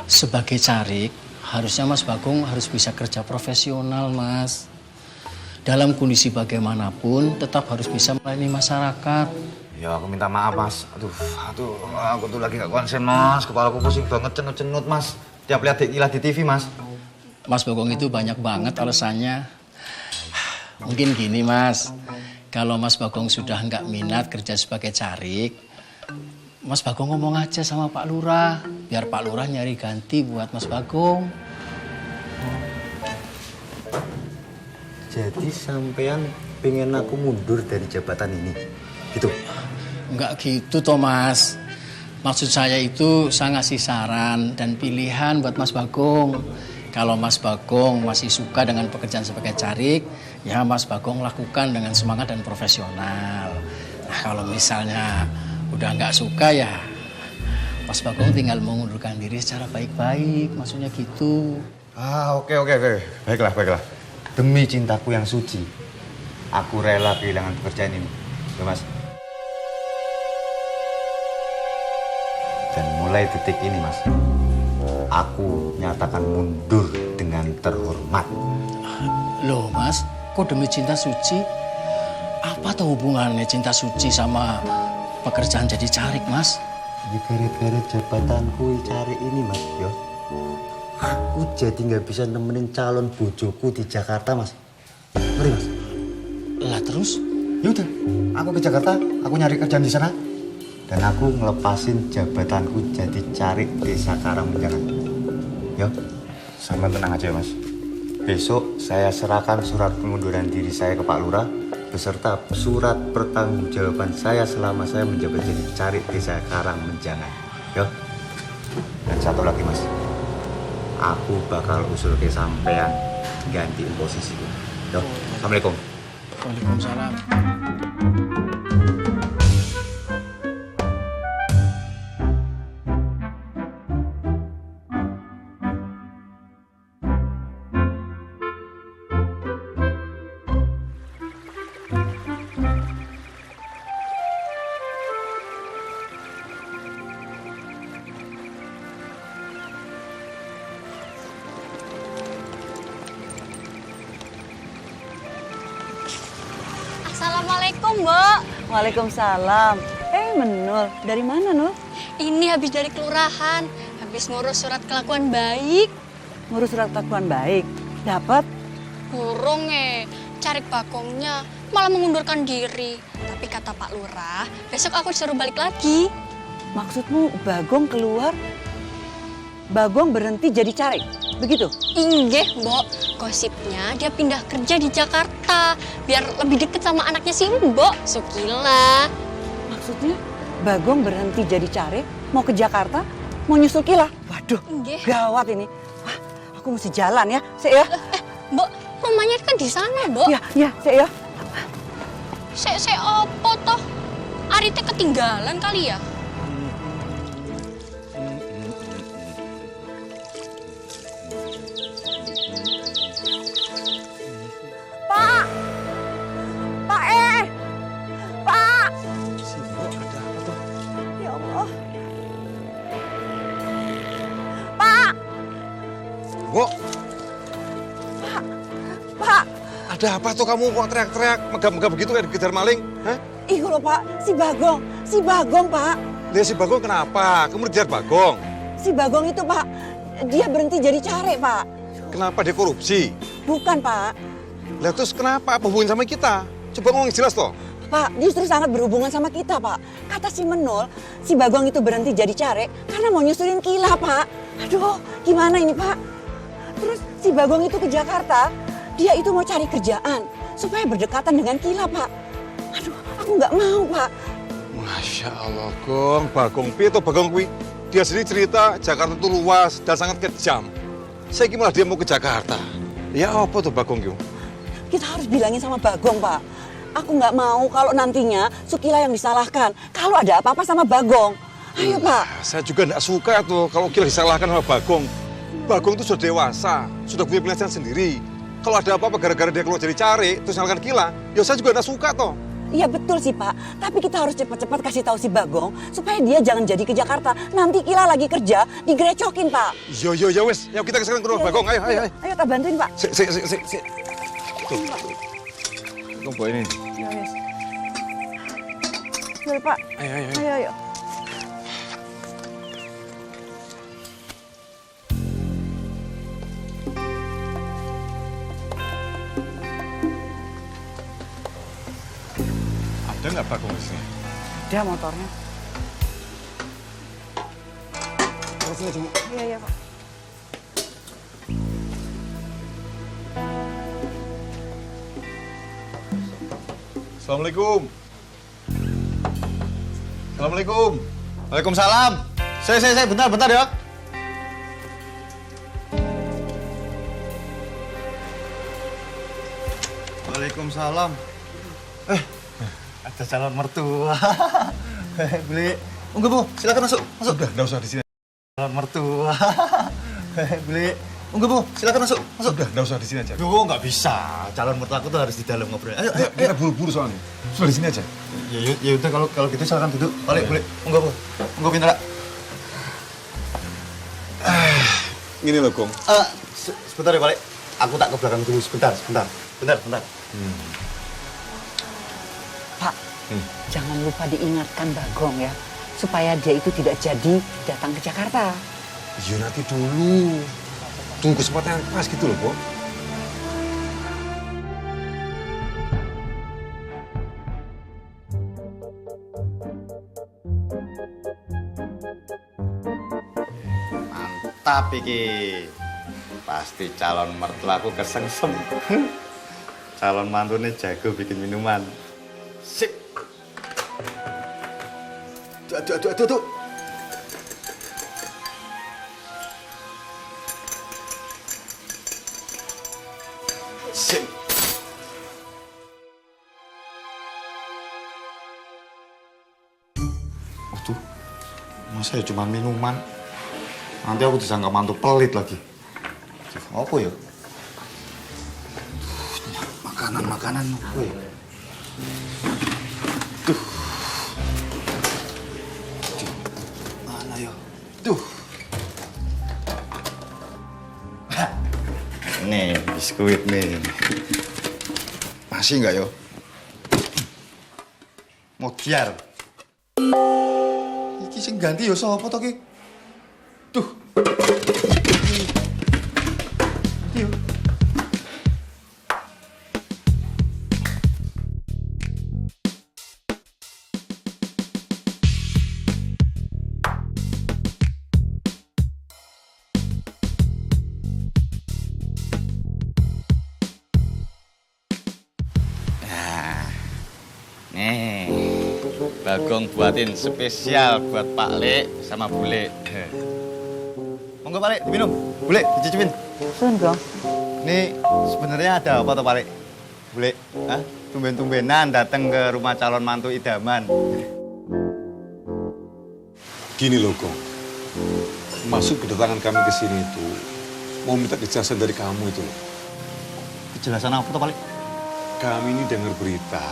Speaker 23: Sebagai carik, harusnya Mas Bagong harus bisa kerja profesional, Mas. Dalam kondisi bagaimanapun, tetap harus bisa melayani masyarakat.
Speaker 12: Ya, aku minta maaf, Mas. Aduh, aku tuh lagi gak konsen, Mas. Kepalaku pusing banget, cenut-cenut, Mas. Tiap lihat Dik Gila di TV, Mas.
Speaker 23: Mas Bagong itu banyak banget alasannya. Mungkin gini, Mas. Kalau Mas Bagong sudah nggak minat kerja sebagai carik, Mas Bagong ngomong aja sama Pak Lurah, biar Pak Lurah nyari ganti buat Mas Bagong.
Speaker 12: Jadi sampean pengen aku mundur dari jabatan ini, gitu?
Speaker 23: Nggak gitu toh Mas. Maksud saya itu saya ngasih saran dan pilihan buat Mas Bagong. Kalau Mas Bagong masih suka dengan pekerjaan sebagai carik, ya Mas Bagong lakukan dengan semangat dan profesional. Nah kalau misalnya udah nggak suka ya Mas Bagong tinggal mengundurkan diri secara baik-baik, maksudnya gitu.
Speaker 12: Oke. Baiklah. Demi cintaku yang suci, aku rela kehilangan pekerjaan ini. Ya, Mas. mulai detik ini, Mas, aku nyatakan mundur dengan terhormat.
Speaker 23: Loh, Mas, kok demi cinta suci? Apa tuh hubungannya cinta suci sama pekerjaan jadi carik, Mas?
Speaker 12: Ya gara-gara jabatanku cari ini, Mas, yo. Aku jadi nggak bisa nemenin calon bojoku di Jakarta, Mas. Ngeri, Mas.
Speaker 23: Lah terus?
Speaker 12: Yaudah, aku ke Jakarta, aku nyari kerjaan di sana. Dan aku ngelepasin jabatanku jadi carik desa Karangmenjangan. Yo, sama tenang aja, Mas. Besok saya serahkan surat pengunduran diri saya ke Pak Lurah beserta surat pertanggungjawaban saya selama saya menjabat jadi carik desa Karangmenjangan. Yo. Dan satu lagi, Mas. Aku bakal usul ke sampean gantiin posisiku. Yo, Assalamualaikum.
Speaker 23: Waalaikumsalam.
Speaker 10: Assalamualaikum, Mbak.
Speaker 13: Waalaikumsalam. Menul, dari mana, Nul?
Speaker 10: Ini habis dari kelurahan, habis ngurus surat kelakuan baik.
Speaker 13: Ngurus surat kelakuan baik? Dapat?
Speaker 10: Burung carik Bagongnya malah mengundurkan diri. Tapi kata Pak Lurah, besok aku disuruh balik lagi.
Speaker 13: Maksudmu Bagong keluar? Bagong berhenti jadi carik, begitu?
Speaker 10: Inggih, Mbok. Gosipnya dia pindah kerja di Jakarta biar lebih deket sama anaknya si Mbok, Sukila.
Speaker 13: Maksudnya Bagong berhenti jadi carik, mau ke Jakarta, mau nyusul Kila? Waduh, gawat ini. Wah, aku mesti jalan ya, Sek ya.
Speaker 10: Mbok, rumahnya kan di sana, Mbok.
Speaker 13: Iya, Sek ya.
Speaker 10: Sek opo toh? Arite ketinggalan kali ya?
Speaker 13: Pak! Pak! Pak! Ya Allah. Pak!
Speaker 12: Bu,
Speaker 13: Pak!
Speaker 12: ada apa tuh kamu kok teriak-teriak, megap-megap begitu kayak dikejar maling? Hah?
Speaker 13: Ih loh Pak, si Bagong Pak.
Speaker 12: Lihat si Bagong kenapa? Kamu dikejar Bagong?
Speaker 13: Si Bagong itu Pak, dia berhenti jadi carik Pak.
Speaker 12: Kenapa dia korupsi?
Speaker 13: Bukan Pak.
Speaker 12: Lihat terus kenapa? Apa hubungan sama kita? Coba ngomong jelas toh.
Speaker 13: Pak, justru sangat berhubungan sama kita Pak. Kata si Menul, si Bagong itu berhenti jadi carik karena mau nyusulin Kila Pak. Aduh, gimana ini Pak? Terus si Bagong itu ke Jakarta, dia itu mau cari kerjaan supaya berdekatan dengan Kila Pak. Aduh, aku nggak mau Pak.
Speaker 12: Masya Allah, Gong. Bagong pi atau Bagong pi? Dia sendiri cerita Jakarta itu luas dan sangat kejam. Saya gimana dia mau ke Jakarta? Ya apa tuh Bagong Q?
Speaker 13: Kita harus bilangin sama Bagong Pak. Aku nggak mau kalau nantinya Sukila yang disalahkan. Kalau ada apa-apa sama Bagong. Ayo Pak.
Speaker 12: Saya juga nggak suka tuh kalau Kila disalahkan sama Bagong. Bagong itu sudah dewasa, sudah punya penghasilan sendiri. Kalau ada apa-apa gara-gara dia keluar jadi cari, terus nyalakan Kila, ya saya juga nggak suka toh.
Speaker 13: Iya betul sih Pak, tapi kita harus cepat-cepat kasih tahu si Bagong supaya dia jangan jadi ke Jakarta. Nanti Kila lagi kerja, digrecokin Pak.
Speaker 12: Yo wes, yuk kita sekarang ke rumah Bagong, ayo.
Speaker 13: Ayo tak bantuin Pak.
Speaker 12: Si. Tuh, kamu bawa ini.
Speaker 13: Ya wes. Yuk Pak. Ayo.
Speaker 12: Ada nggak Bagong di sini?
Speaker 13: Ada motornya.
Speaker 12: Terus aja, Bu.
Speaker 13: Iya Pak.
Speaker 12: Assalamualaikum. Assalamualaikum. Waalaikumsalam. Saya bentar ya. Waalaikumsalam. Ada calon mertua. Beli. Enggak, Bu. Silakan masuk. Udah, enggak usah di sini. Calon mertua. Beli. Enggak, Bu. Silakan masuk. Udah, enggak usah di sini aja. Duh, enggak bisa. Calon mertua aku tuh harus di dalam ngobrol. Ayo. Kita buru-buru soalnya. Sudah di sini aja. Ya udah kalau gitu silakan duduk. Balik, boleh. Enggak, Bu. Enggak pintar. Gini loh, Gong.
Speaker 7: Sebentar ya, Pak. Aku tak ke belakang dulu sebentar.
Speaker 13: Pak, jangan lupa diingatkan Bagong ya, supaya dia itu tidak jadi datang ke Jakarta.
Speaker 12: Ya nanti dulu. Tunggu kesempatan yang pas gitu loh, Bo. Mantap iki. Pasti calon mertuaku kesengsem. Calon mantunya jago bikin minuman. Sip. Aduh. Sip. Waduh, masa ya cuma minuman? Nanti aku disangka mantu pelit lagi. Apa ya? Makanan apa ya? Tuh. Mana ya? Tuh. Nih, biskuit nih. Masih nggak yo? Mau biar. Iki sing ganti yo sapa to ki? Tuh. Yo. Nih, Bagong buatin spesial buat Pak Le sama Bule. Monggo Pak Le, diminum. Bule, dicicipin.
Speaker 13: Sun, Gong.
Speaker 12: Nih, sebenarnya ada apa toh Pak Le? Bule, tumben-tumbenan datang ke rumah calon mantu idaman.
Speaker 11: Gini loh, Gong. Maksud kedatangan kami ke sini itu mau minta kejelasan dari kamu itu loh.
Speaker 12: Kejelasan apa toh Pak Le?
Speaker 11: Kami ini dengar berita.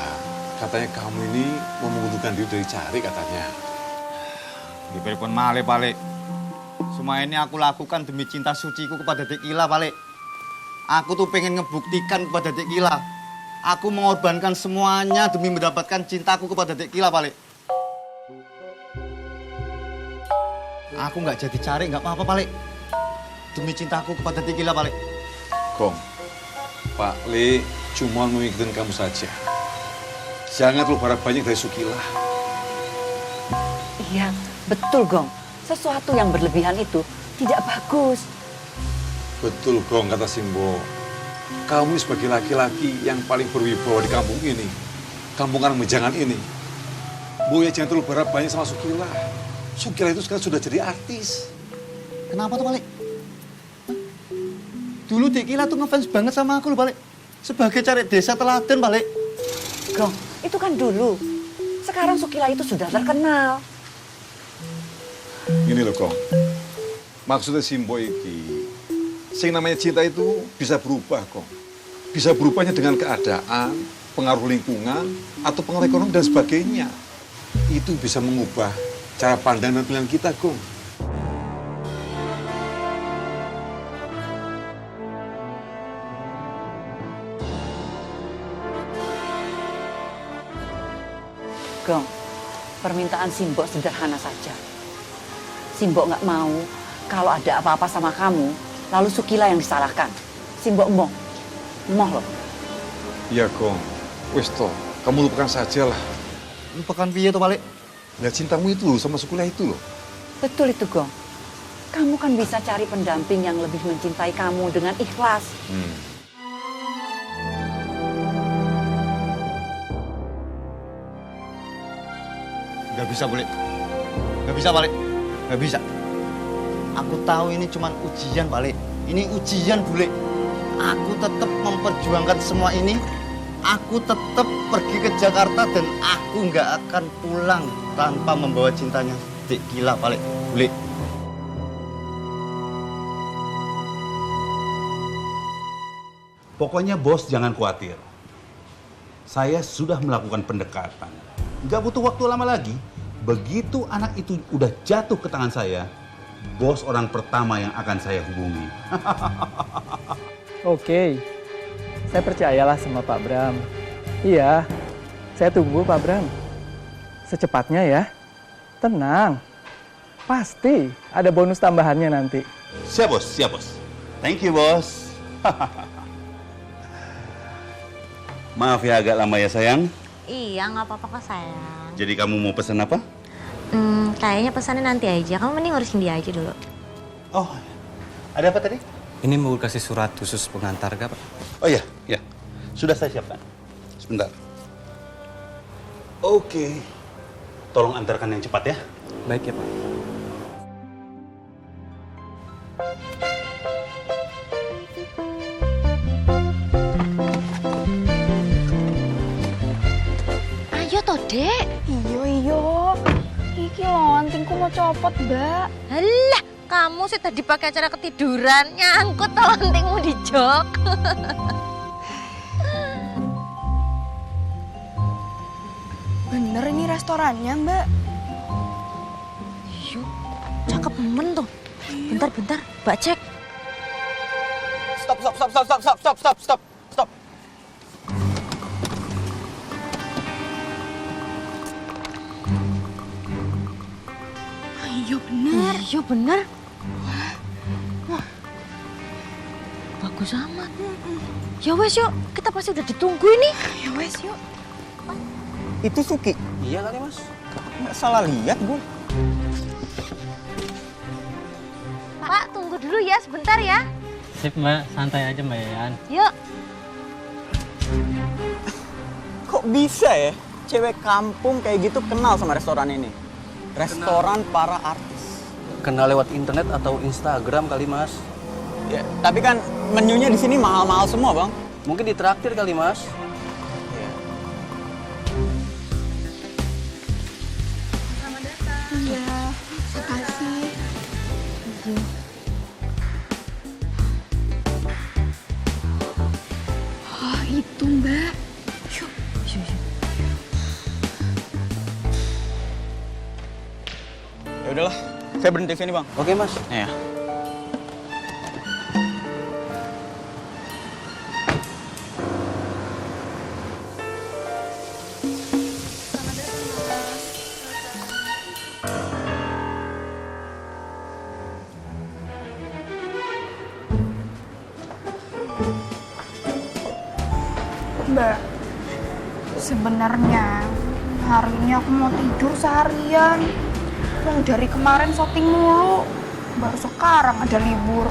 Speaker 11: Katanya kamu ini mau mengundurkan diri dari Cari katanya.
Speaker 12: Diberi malih, Pak Le. Semua ini aku lakukan demi cinta suciku kepada Tekila, Pak Le. Aku tuh pengen ngebuktikan kepada Tekila. Aku mengorbankan semuanya demi mendapatkan cintaku kepada Tekila, Pak Le. Aku nggak jadi Cari, nggak apa-apa, Pak Le. Demi cintaku kepada Tekila, Pak Le.
Speaker 11: Gong, Pak Le cuma memikirkan kamu saja. Jangan terlalu berharap banyak dari Sukila.
Speaker 13: Iya, betul Gong. Sesuatu yang berlebihan itu tidak bagus.
Speaker 11: Betul, Gong, kata Simbo. Kamu sebagai laki-laki yang paling berwibawa di kampung ini, kampung Karang Menjangan ini, Boya jangan terlalu berharap banyak sama Sukila. Sukila itu sekarang sudah jadi artis.
Speaker 12: Kenapa tuh, Pak Le? Dulu Tekila tuh ngefans banget sama aku loh, Pak Le. Sebagai Cari desa teladan, Pak Le.
Speaker 13: Gong, itu kan dulu. Sekarang Sukila itu sudah terkenal.
Speaker 11: Gini loh, Gong. Maksudnya Simbo iki, sing namanya cinta itu bisa berubah, Gong. Bisa berubahnya dengan keadaan, pengaruh lingkungan, atau pengaruh ekonomi dan sebagainya. Itu bisa mengubah cara pandang dan pilihan kita, Gong.
Speaker 13: Gong, permintaan Simbo sederhana saja. Simbo nggak mau kalau ada apa-apa sama kamu, lalu Sukila yang disalahkan. Simbo emoh loh.
Speaker 11: Iya, Gong. Wes toh, kamu lupakan saja lah.
Speaker 12: Lupakan piye toh, Pak Le?
Speaker 11: Lihat cintamu itu loh sama Sukila itu loh.
Speaker 13: Betul itu, Gong. Kamu kan bisa cari pendamping yang lebih mencintai kamu dengan ikhlas.
Speaker 12: Gak bisa, Bule. Gak bisa, Pak Le. Gak bisa. Aku tahu ini cuma ujian, Pak Le. Ini ujian, Bule. Aku tetap memperjuangkan semua ini. Aku tetap pergi ke Jakarta dan aku nggak akan pulang tanpa membawa cintanya Tekila, Pak Le. Bule.
Speaker 15: Pokoknya bos jangan khawatir. Saya sudah melakukan pendekatan. Nggak butuh waktu lama lagi. Begitu anak itu udah jatuh ke tangan saya bos orang pertama yang akan saya hubungi.
Speaker 8: Oke, saya percayalah sama Pak Bram. Iya, saya tunggu Pak Bram. Secepatnya ya. Tenang, pasti ada bonus tambahannya nanti.
Speaker 15: Siap bos, siap bos. Thank you bos. Maaf ya agak lama ya sayang.
Speaker 3: Iya, nggak apa-apa kok sayang.
Speaker 15: Jadi kamu mau pesan apa?
Speaker 3: Kayaknya pesannya nanti aja. Kamu mending ngurusin dia aja dulu.
Speaker 20: Oh, ada apa tadi?
Speaker 7: Ini mau kasih surat khusus pengantar Pak?
Speaker 15: Oh iya, ya. Sudah saya siapkan. Sebentar. Oke. Tolong antarkan yang cepat ya.
Speaker 7: Baik ya Pak.
Speaker 3: Ayo toh, Dek.
Speaker 5: Iyo. Iki loh, antingku mau copot, Mbak.
Speaker 3: Halah, kamu sih tadi pakai acara ketiduran, nyangkut toh antingmu di jok.
Speaker 5: Bener ini restorannya, Mbak.
Speaker 3: Yuk, cakep men tuh. Bentar, Mbak cek.
Speaker 7: Stop.
Speaker 3: Iya bener. Wah. Bagus amat. Ya wes yuk, kita pasti udah ditunggu ini.
Speaker 5: Ya wes yuk.
Speaker 7: Itu Suki? Iya kali Mas. Nggak salah lihat gue.
Speaker 3: Pak, tunggu dulu ya sebentar ya.
Speaker 16: Sip Mbak, santai aja Mbak Yayan.
Speaker 3: Yuk.
Speaker 7: Kok bisa ya cewek kampung kayak gitu kenal sama restoran ini? Restoran para artis.
Speaker 18: Kenal lewat internet atau Instagram kali Mas?
Speaker 7: Ya, tapi kan menunya di sini mahal-mahal semua Bang.
Speaker 18: Mungkin ditraktir kali Mas?
Speaker 5: Iya, makasih. Oh, itu Mbak. Yuk.
Speaker 7: Ya udahlah, saya berhenti sini Bang.
Speaker 18: Oke Mas.
Speaker 7: Ya.
Speaker 5: Mbak, sebenarnya hari ini aku mau tidur seharian. Dari kemarin syuting mulu, baru sekarang ada libur.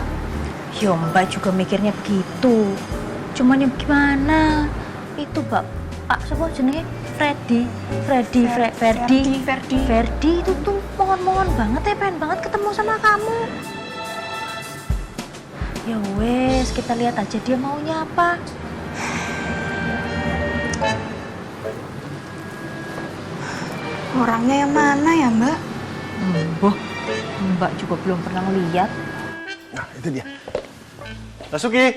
Speaker 3: Yo Mbak juga mikirnya begitu. Cuman ya gimana? Itu Pak siapa jenenge? Ferdi itu tuh mohon banget ya, pengen banget ketemu sama kamu. Ya wes, kita lihat aja dia maunya apa.
Speaker 5: Orangnya yang mana ya Mbak?
Speaker 3: Mbak juga belum pernah lihat.
Speaker 20: Nah, itu dia. Masuki.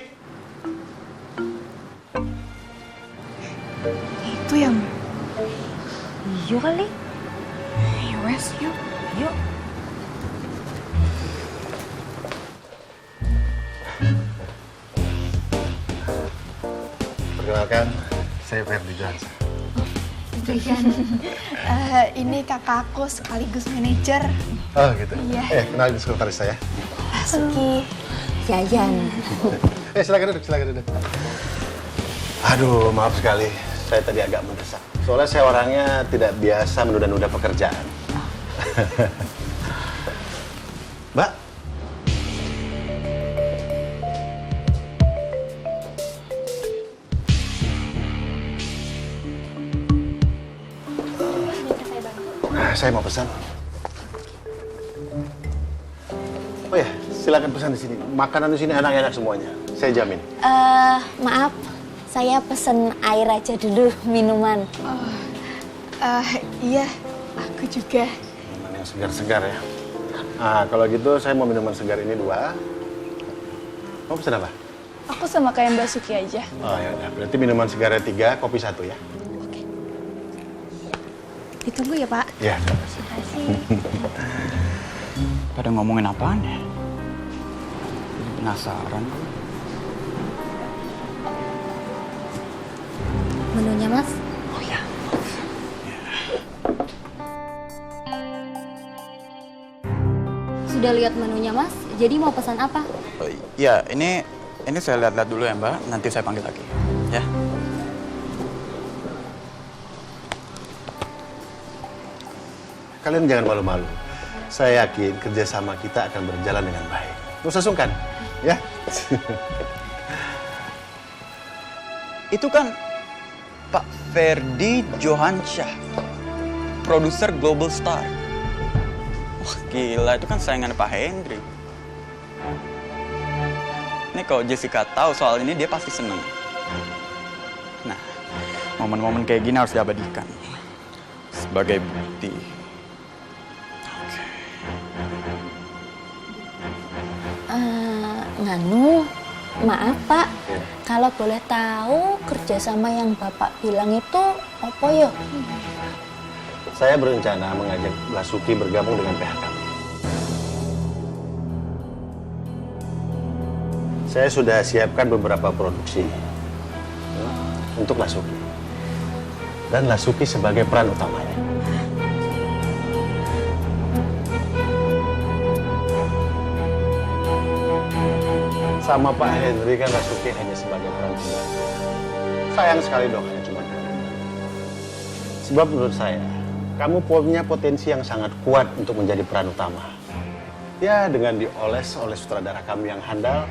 Speaker 5: Itu ya Mbak?
Speaker 3: Iya kali.
Speaker 5: Ya wes, yuk.
Speaker 3: Yuk.
Speaker 20: Perkenalkan, saya Ferdi Johansa.
Speaker 5: Ini kakakku sekaligus manajer.
Speaker 20: Oh gitu.
Speaker 5: Iya.
Speaker 20: Kenalin sekretaris saya.
Speaker 5: Suki.
Speaker 3: Yayan.
Speaker 20: Silakan duduk. Aduh, maaf sekali. Saya tadi agak mendesak. Soalnya saya orangnya tidak biasa menunda-nunda pekerjaan. Mbak. Saya mau pesan. Oh ya, silakan pesan di sini. Makanan di sini enak-enak semuanya. Saya jamin.
Speaker 6: Maaf, saya pesen air aja dulu, minuman.
Speaker 5: Iya, aku juga.
Speaker 20: Minuman yang segar-segar ya. Nah, kalau gitu saya mau minuman segar ini 2. Mau pesan apa?
Speaker 24: Aku sama kayak Mbak Suki aja.
Speaker 20: Oh ya udah, berarti minuman segarnya 3, kopi 1 ya.
Speaker 3: Ditunggu ya Pak.
Speaker 20: Iya, terima kasih.
Speaker 7: Pada ngomongin apaan ya? Jadi penasaran.
Speaker 3: Menunya, Mas.
Speaker 7: Oh ya.
Speaker 3: Sudah lihat menunya, Mas? Jadi mau pesan apa?
Speaker 7: Ya, ini saya lihat-lihat dulu ya, Mbak. Nanti saya panggil lagi. Ya.
Speaker 20: Kalian jangan malu-malu. Saya yakin kerjasama kita akan berjalan dengan baik. Nggak usah sungkan, ya.
Speaker 7: Itu kan Pak Ferdi Johansyah, produser Global Star. Wah gila, itu kan saingan Pak Hendri. Ini kalau Jessica tahu soal ini, dia pasti seneng. Nah, momen-momen kayak gini harus diabadikan sebagai bukti.
Speaker 3: Nganu, maaf Pak, kalau boleh tahu kerjasama yang Bapak bilang itu apa ya?
Speaker 20: Saya berencana mengajak Lasuki bergabung dengan pihak kami. Saya sudah siapkan beberapa produksi untuk Lasuki. Dan Lasuki sebagai peran utamanya. Sama Pak Henry kan Lasuki hanya sebagai peran tunggal. Sayang sekali dong hanya cuma peran. Sebab menurut saya, kamu punya potensi yang sangat kuat untuk menjadi peran utama. Ya, dengan dioles oleh sutradara kami yang handal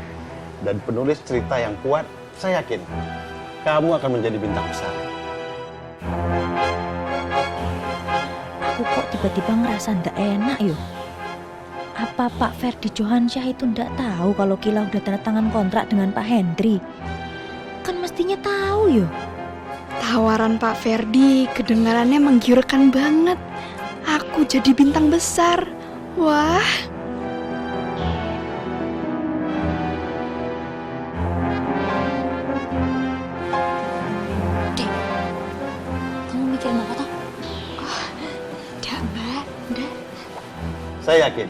Speaker 20: dan penulis cerita yang kuat, saya yakin kamu akan menjadi bintang besar.
Speaker 3: Aku kok tiba-tiba ngerasa ndak enak yuk. Apa Pak Ferdi Johansyah itu ndak tahu kalau Kila udah tanda tangan kontrak dengan Pak Hendri? Kan mestinya tahu yuk.
Speaker 4: Tawaran Pak Ferdi kedengarannya menggiurkan banget. Aku jadi bintang besar. Wah.
Speaker 3: Dek, kamu mikirin apa toh?
Speaker 4: Oh, enggak Mbak, enggak.
Speaker 20: Saya yakin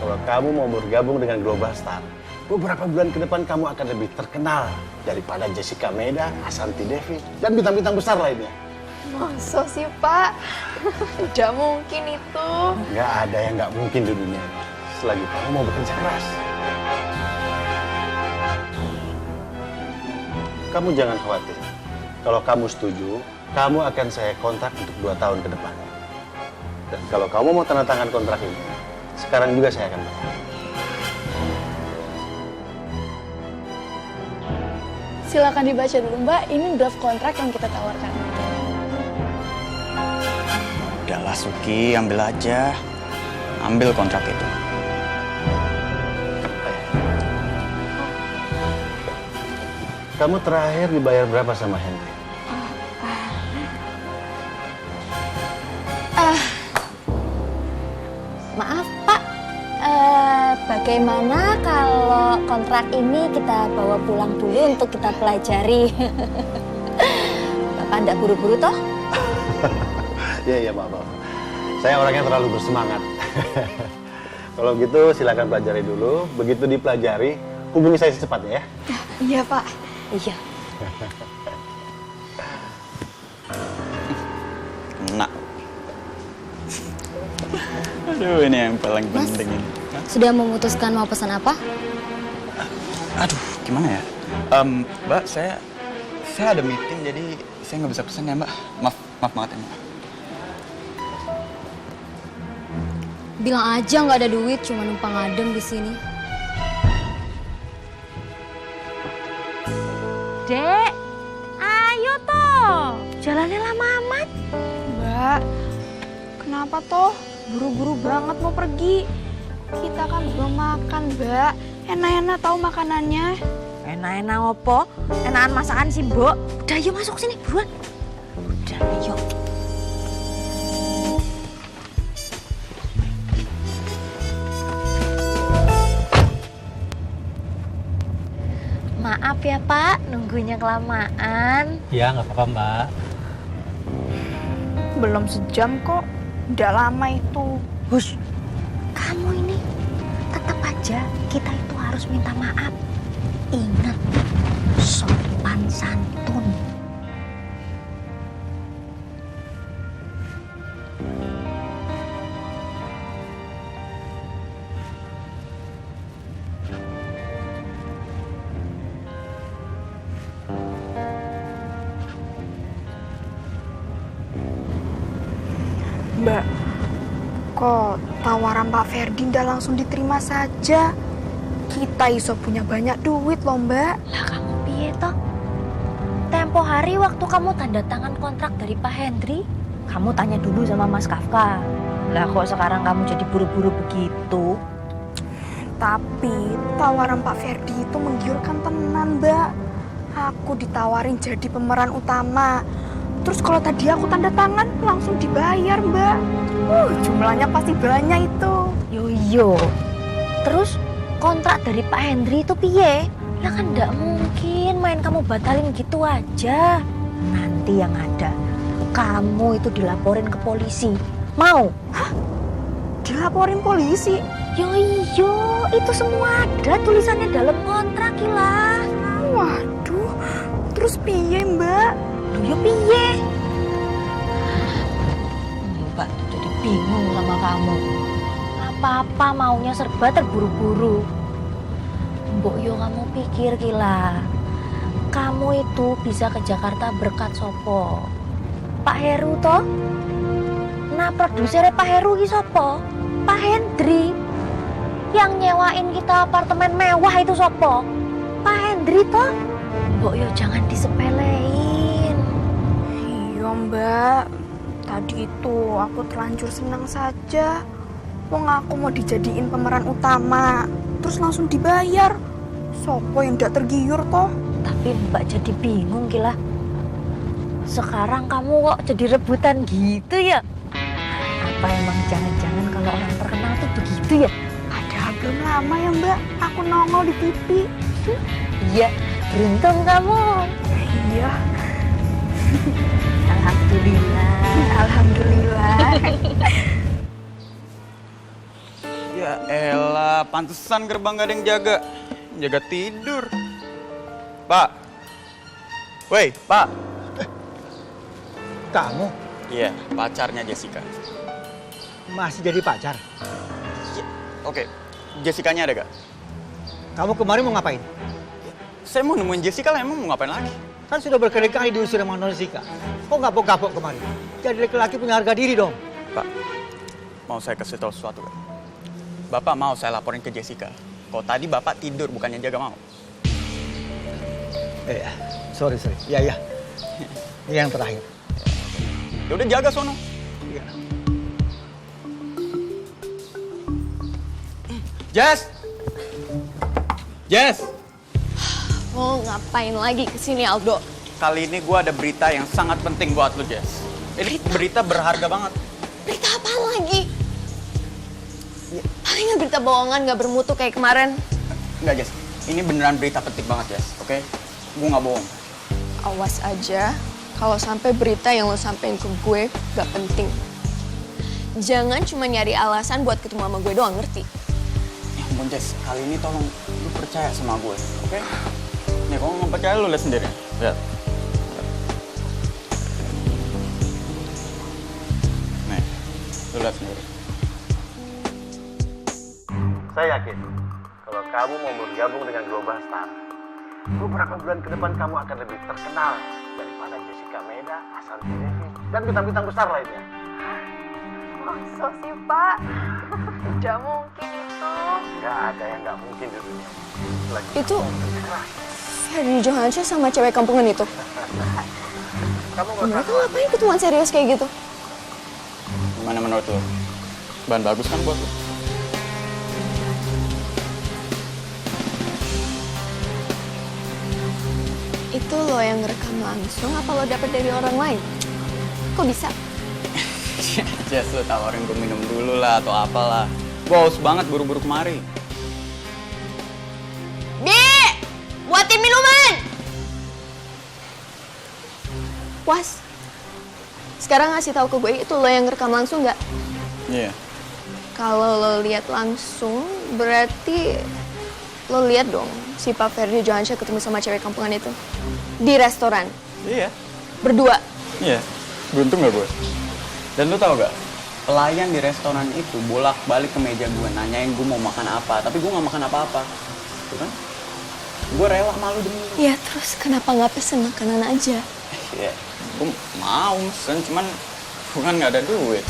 Speaker 20: kalau kamu mau bergabung dengan Global Star, beberapa bulan ke depan kamu akan lebih terkenal daripada Jessica Meda, Asanti Devi, dan bintang-bintang besar lainnya.
Speaker 4: Masa sih Pak? Tidak mungkin itu.
Speaker 20: Nggak ada yang nggak mungkin di dunia ini, selagi kamu mau bekerja keras. Kamu jangan khawatir. Kalau kamu setuju, kamu akan saya kontrak untuk 2 tahun ke depan. Dan kalau kamu mau tanda tangan kontrak ini, sekarang juga saya akan bayar.
Speaker 4: Silakan dibaca dulu Mbak, ini draft kontrak yang kita tawarkan.
Speaker 7: Udahlah Suki, ambil aja. Ambil kontrak itu.
Speaker 20: Kamu terakhir dibayar berapa sama Henry?
Speaker 3: Maaf Pak, bagaimana kalau kontrak ini kita bawa pulang dulu untuk kita pelajari? Bapak ndak buru-buru toh?
Speaker 20: Iya, maaf. Saya orangnya terlalu bersemangat. Kalau gitu silakan pelajari dulu. Begitu dipelajari, hubungi saya secepatnya ya.
Speaker 4: Iya Pak.
Speaker 3: Iya.
Speaker 7: Nah. Aduh, ini yang paling penting ini.
Speaker 3: Sudah memutuskan mau pesan apa?
Speaker 7: Aduh, gimana ya? Mbak, saya ada meeting, jadi saya nggak bisa pesan ya, Mbak. Maaf banget ya, Mbak.
Speaker 3: Bilang aja nggak ada duit, cuma numpang adem di sini. Dek, ayo toh. Jalannya lama amat.
Speaker 4: Mbak, kenapa toh? Buru-buru banget mau pergi. Kita kan belum makan, Mbak. Enak-enak tahu makanannya.
Speaker 3: Enak-enak opo? Enakan masakan sih, Mbok. Udah, yuk masuk sini, buruan. Udah, yuk. Maaf ya, Pak. Nunggunya kelamaan.
Speaker 16: Ya, nggak apa-apa, Mbak.
Speaker 4: Belum sejam kok. Udah lama itu.
Speaker 3: Hush, kamu ini aja kita itu harus minta maaf. Ingat, sopan santun.
Speaker 5: Mbak, kok tawaran Pak Ferdi ndak langsung diterima saja? Kita iso punya banyak duit loh, Mbak.
Speaker 3: Lah kamu piye toh? Tempo hari waktu kamu tanda tangan kontrak dari Pak Hendri, kamu tanya dulu sama Mas Kafka. Lah kok sekarang kamu jadi buru-buru begitu?
Speaker 5: Tapi tawaran Pak Ferdi itu menggiurkan tenan, Mbak. Aku ditawarin jadi pemeran utama. Terus kalau tadi aku tanda tangan langsung dibayar, Mbak. Jumlahnya pasti banyak itu.
Speaker 3: Yo. Terus kontrak dari Pak Hendri itu piye? Lah kan ndak mungkin main kamu batalin gitu aja. Nanti yang ada kamu itu dilaporin ke polisi. Mau?
Speaker 5: Hah? Dilaporin polisi?
Speaker 3: Yo, itu semua ada tulisannya dalam kontrak lah.
Speaker 5: Waduh, terus piye, Mbak?
Speaker 3: Yo piye? Mbak tuh jadi bingung sama kamu. Apa-apa maunya serba terburu-buru. Mbok yo kamu pikir gila. Kamu itu bisa ke Jakarta berkat sopo? Pak Heru toh? Nah produsernya Pak Heru ki sopo? Pak Hendri. Yang nyewain kita apartemen mewah itu sopo? Pak Hendri toh? Mbok yo jangan disepelein.
Speaker 5: Iya, Mbak. Tadi itu aku terlanjur senang saja. Wong aku mau dijadiin pemeran utama, terus langsung dibayar. Sopo yang ndak tergiur toh?
Speaker 3: Tapi Mbak jadi bingung gila. Sekarang kamu kok jadi rebutan gitu ya? Apa emang jangan-jangan kalau orang terkenal tuh begitu ya?
Speaker 5: Padahal belum lama ya, Mbak. Aku nongol di TV.
Speaker 3: Iya, beruntung kamu.
Speaker 5: Iya.
Speaker 3: Alhamdulillah.
Speaker 7: Ya elah, pantesan gerbang gak ada yang jaga. Jaga tidur. Pak. Woi, Pak.
Speaker 14: Kamu?
Speaker 7: Iya, pacarnya Jessica.
Speaker 14: Masih jadi pacar?
Speaker 7: Oke, Jessicanya ada gak?
Speaker 14: Kamu kemarin mau ngapain?
Speaker 7: Saya mau nemuin Jessica lah, emang mau ngapain lagi?
Speaker 14: Kan sudah berkali-kali diusir sama non Jessica. Kok ngapok-ngapok kemarin? Jadi laki-laki punya harga diri dong.
Speaker 7: Pak, mau saya kasih tahu sesuatu kan? Bapak mau saya laporin ke Jessica. Kok tadi Bapak tidur, bukannya jaga mau.
Speaker 14: Sorry. Iya. Ini yang terakhir.
Speaker 7: Ya udah jaga sono.
Speaker 14: Iya.
Speaker 7: Jess!
Speaker 6: Lo ngapain lagi kesini, Aldo?
Speaker 7: Kali ini gue ada berita yang sangat penting buat lo, Jess. Ini berita berharga banget.
Speaker 6: Berita apa lagi? Paling nggak berita bohongan, nggak bermutu kayak kemarin.
Speaker 7: Enggak, Jess. Ini beneran berita penting banget, Jess. Oke? Gue nggak bohong.
Speaker 6: Awas aja, kalau sampai berita yang lo sampein ke gue nggak penting. Jangan cuma nyari alasan buat ketemu sama gue doang, ngerti?
Speaker 7: Ya ampun, Jess. Kali ini tolong lu percaya sama gue, oke? Nih, kalau nggak percaya lu lihat sendiri. Lihat. Nih, lu lihat sendiri.
Speaker 20: Saya yakin kalau kamu mau bergabung dengan Global Star, beberapa bulan ke depan kamu akan lebih terkenal daripada Jessica Meda, Ashanti Devi, dan bintang-bintang besar lainnya.
Speaker 5: Masa sih, Pak? Tidak mungkin itu.
Speaker 20: Nggak ada yang nggak mungkin di dunia. Lagi
Speaker 6: Itu Ferdi Johansyah sama cewek kampungan itu. Mereka ngapain ketemuan serius kayak gitu?
Speaker 7: Gimana menurut lo? Bahan bagus kan buat lo?
Speaker 6: Itu lo yang ngerekam langsung apa lo dapet dari orang lain? Kok bisa?
Speaker 7: Jess, lo tawarin gue minum dulu lah atau apalah. Gue haus banget buru-buru kemari.
Speaker 6: Bi! Buatin minuman! Puas. Sekarang ngasih tahu ke gue itu lo yang ngerekam langsung nggak?
Speaker 7: Iya.
Speaker 6: Kalau lo lihat langsung, berarti lo lihat dong si Pak Ferdi Johansyah ketemu sama cewek kampungan itu di restoran.
Speaker 7: Iya.
Speaker 6: Berdua.
Speaker 7: Iya. Beruntung gak gue? Dan lo tau gak? Pelayan di restoran itu bolak-balik ke meja gue nanyain gue mau makan apa, tapi gue gak makan apa-apa. Tuh kan? Gue rela malu demi lo.
Speaker 6: Ya terus kenapa nggak pesen makanan aja?
Speaker 7: Iya. Gue mau pesen, cuman gue kan gak ada duit.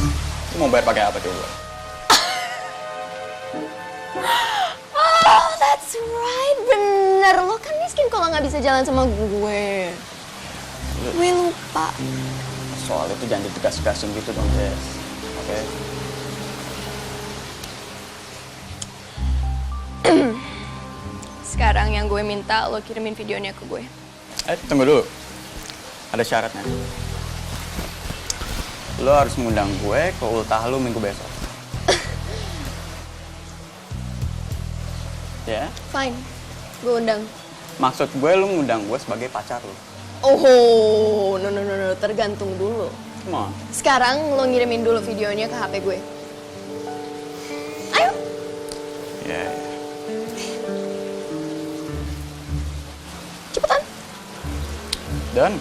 Speaker 7: Gue mau bayar pakai apa coba?
Speaker 6: Oh, that's right. Bener. Lo kan miskin kalau nggak bisa jalan sama gue. Gue lupa.
Speaker 7: Soal itu jangan ditegas-tegasin gitu dong, Jess. Oke?
Speaker 6: Sekarang yang gue minta lo kirimin videonya ke gue.
Speaker 7: Tunggu dulu. Ada syaratnya. Lo harus ngundang gue ke ultah lo minggu besok. Ya?
Speaker 6: Fine. Gue undang.
Speaker 7: Maksud gue lo ngundang gue sebagai pacar lo.
Speaker 6: Oh, no. Tergantung dulu.
Speaker 7: Come on.
Speaker 6: Sekarang lo ngirimin dulu videonya ke HP gue. Ayo.
Speaker 7: Ya.
Speaker 6: Cepetan.
Speaker 7: Dan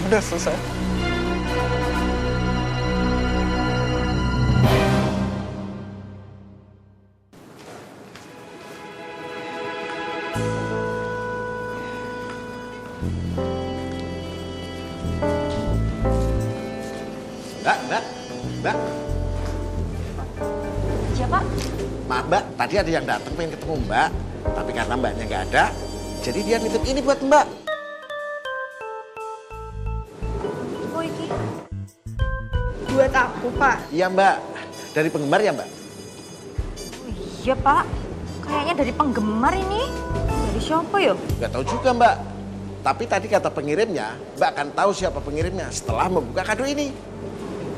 Speaker 7: udah selesai.
Speaker 20: Mbak.
Speaker 6: Siapa?
Speaker 20: Maaf Mbak, tadi ada yang datang pengen ketemu Mbak. Tapi karena Mbaknya nggak ada, jadi dia nitip ini buat Mbak.
Speaker 3: Oh iki?
Speaker 4: Buat aku, Pak.
Speaker 20: Iya Mbak, dari penggemar ya Mbak?
Speaker 3: Iya Pak, kayaknya dari penggemar ini. Dari siapa ya?
Speaker 20: Nggak tahu juga Mbak. Tapi tadi kata pengirimnya, Mbak akan tahu siapa pengirimnya setelah membuka kado ini.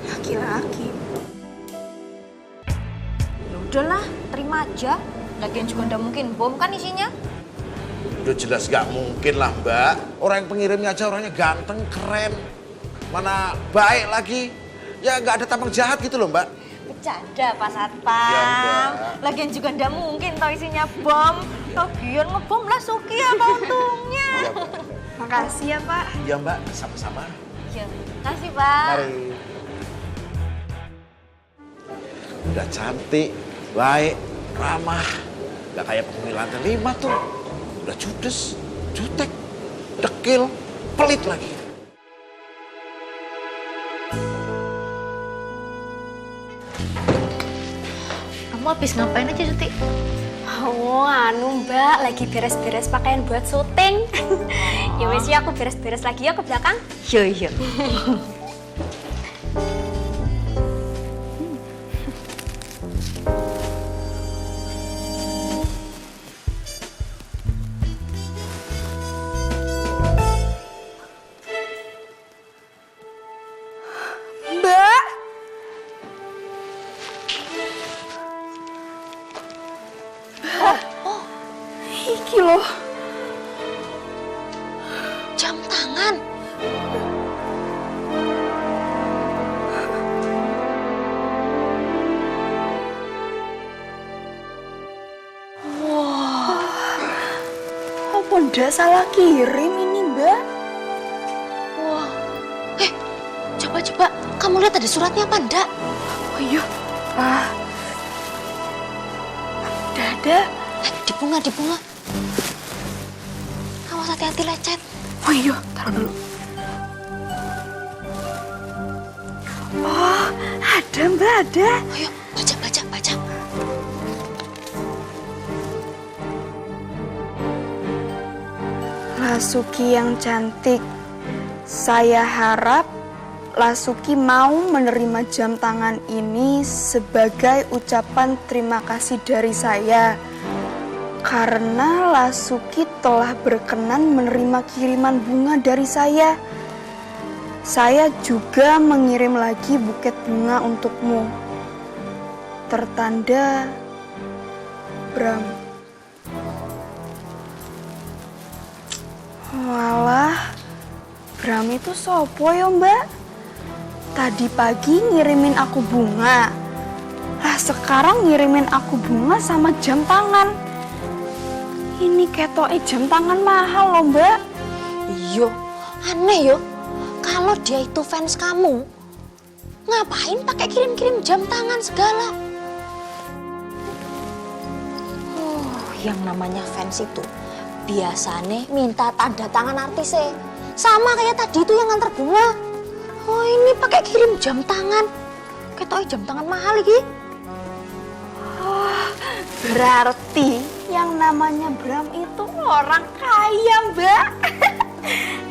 Speaker 4: Laki-laki.
Speaker 3: Ya udahlah, terima aja. Lagian juga ndak mungkin bom kan isinya.
Speaker 20: Udah jelas nggak mungkin lah Mbak. Orang yang pengirimnya aja orangnya ganteng, keren. Mana baik lagi. Ya nggak ada tampang jahat gitu loh Mbak.
Speaker 3: Bercanda Pak Satpam.
Speaker 20: Ya, Mbak.
Speaker 3: Lagian juga ndak mungkin tau isinya bom. Lagian ngebom lah Suki apa untungnya.
Speaker 20: Iya Mbak.
Speaker 4: Makasih ya Pak.
Speaker 20: Iya Mbak, sama-sama.
Speaker 3: Ya, makasih Pak.
Speaker 20: Mari. Udah cantik, baik, ramah. Gak kayak penghuni lantai 5 tuh. Udah judes, jutek, dekil, pelit lagi.
Speaker 3: Kamu habis ngapain aja, Suti?
Speaker 10: Oh, anu Mbak, lagi beres-beres pakaian buat syuting. Ya wes ya, aku beres-beres lagi ya ke belakang.
Speaker 3: Iya.
Speaker 4: Mbak!
Speaker 3: Oh,
Speaker 4: iki loh.
Speaker 3: jam tangan.
Speaker 4: Wah, apa ndak salah kirim ini Mbak?
Speaker 3: Wah, coba kamu lihat ada suratnya apa enggak?
Speaker 4: Oh iya, ada.
Speaker 3: Di bunga. Awas hati-hati lecet.
Speaker 4: Oh iya, taruh dulu. Oh, ada Mbak, ada.
Speaker 3: Ayo, baca.
Speaker 4: Lasuki yang cantik, saya harap Lasuki mau menerima jam tangan ini sebagai ucapan terima kasih dari saya. Karena Lasuki telah berkenan menerima kiriman bunga dari saya. Saya juga mengirim lagi buket bunga untukmu. Tertanda Bram. Walah, Bram itu sopo ya Mbak? Tadi pagi ngirimin aku bunga, Lah sekarang ngirimin aku bunga sama jam tangan. Ini ketoke jam tangan mahal loh Mbak.
Speaker 3: Iya, aneh yo. Kalau dia itu fans kamu, ngapain pakai kirim-kirim jam tangan segala? Yang namanya fans itu biasanya minta tanda tangan artisnya. Sama kayak tadi itu yang nganter bunga. Oh ini pakai kirim jam tangan. Ketoknya jam tangan mahal lagi.
Speaker 4: Oh, berarti yang namanya Bram itu orang kaya Mbak.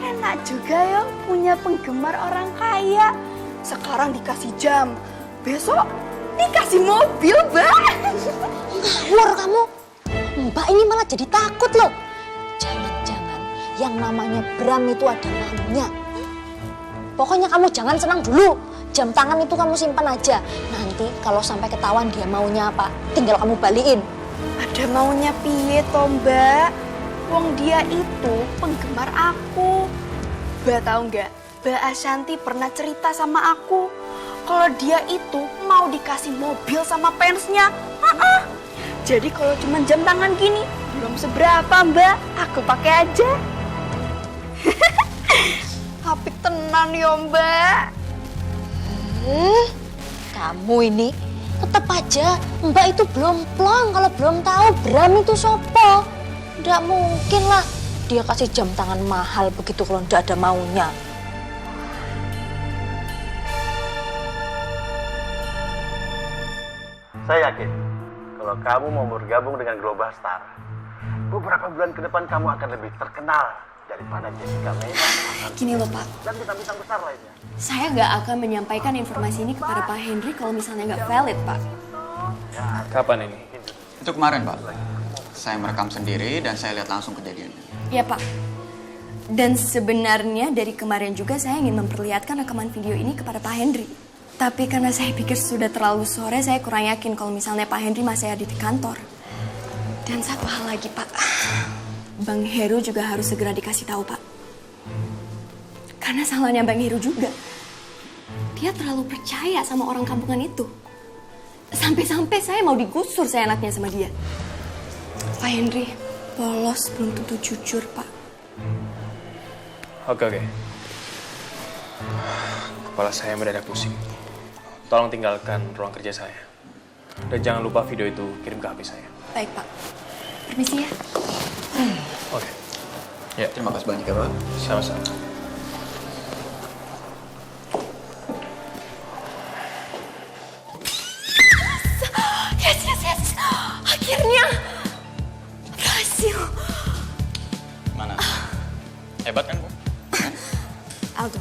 Speaker 4: Enak juga ya punya penggemar orang kaya. Sekarang dikasih jam, besok dikasih mobil Mbak.
Speaker 3: Ngawur kamu. Mbak ini malah jadi takut loh. Jangan-jangan yang namanya Bram itu ada maunya. Pokoknya kamu jangan senang dulu. Jam tangan itu kamu simpan aja. Nanti kalau sampai ketahuan dia maunya apa, tinggal kamu balikin.
Speaker 4: Ada maunya piye toh Mbak? Wong dia itu penggemar aku. Mbak tahu nggak? Mbak Ashanti pernah cerita sama aku kalau dia itu mau dikasih mobil sama fansnya. Jadi kalau cuma jam tangan gini belum seberapa Mbak, aku pakai aja. Apik tenan yo Mbak.
Speaker 3: Kamu ini tetap aja Mbak itu belum plong kalau belum tahu Bram itu sopo. Nggak mungkin lah dia kasih jam tangan mahal begitu kalau nggak ada maunya.
Speaker 20: Saya yakin kalau kamu mau bergabung dengan Global Star, beberapa bulan ke depan kamu akan lebih terkenal daripada Jessica Meiga.
Speaker 6: Gini loh Pak,
Speaker 20: Dan bintang-bintang besar lainnya.
Speaker 6: saya nggak akan menyampaikan informasi ini kepada Pak Henry kalau misalnya nggak valid Pak.
Speaker 7: Kapan ini? Itu kemarin, Pak. Saya merekam sendiri dan saya lihat langsung kejadiannya.
Speaker 6: Iya Pak. Dan sebenarnya dari kemarin juga saya ingin memperlihatkan rekaman video ini kepada Pak Henry. Tapi karena saya pikir sudah terlalu sore, saya kurang yakin kalau misalnya Pak Henry masih ada di kantor. Dan satu hal lagi Pak, Bang Heru juga harus segera dikasih tahu Pak. Karena salahnya Bang Heru juga. Dia terlalu percaya sama orang kampungan itu. Sampai-sampai saya mau digusur seenaknya sama dia. Pak Henry, polos belum tentu jujur Pak.
Speaker 2: Oke. Kepala saya mendadak pusing. Tolong tinggalkan ruang kerja saya. Dan jangan lupa video itu kirim ke HP saya.
Speaker 6: Baik Pak. Permisi ya.
Speaker 2: Oke.
Speaker 7: Ya, terima kasih banyak ya Pak.
Speaker 2: Sama-sama.
Speaker 6: Yes. Akhirnya berhasil.
Speaker 7: Mana? Hebat kan, Bu?
Speaker 6: Aldo,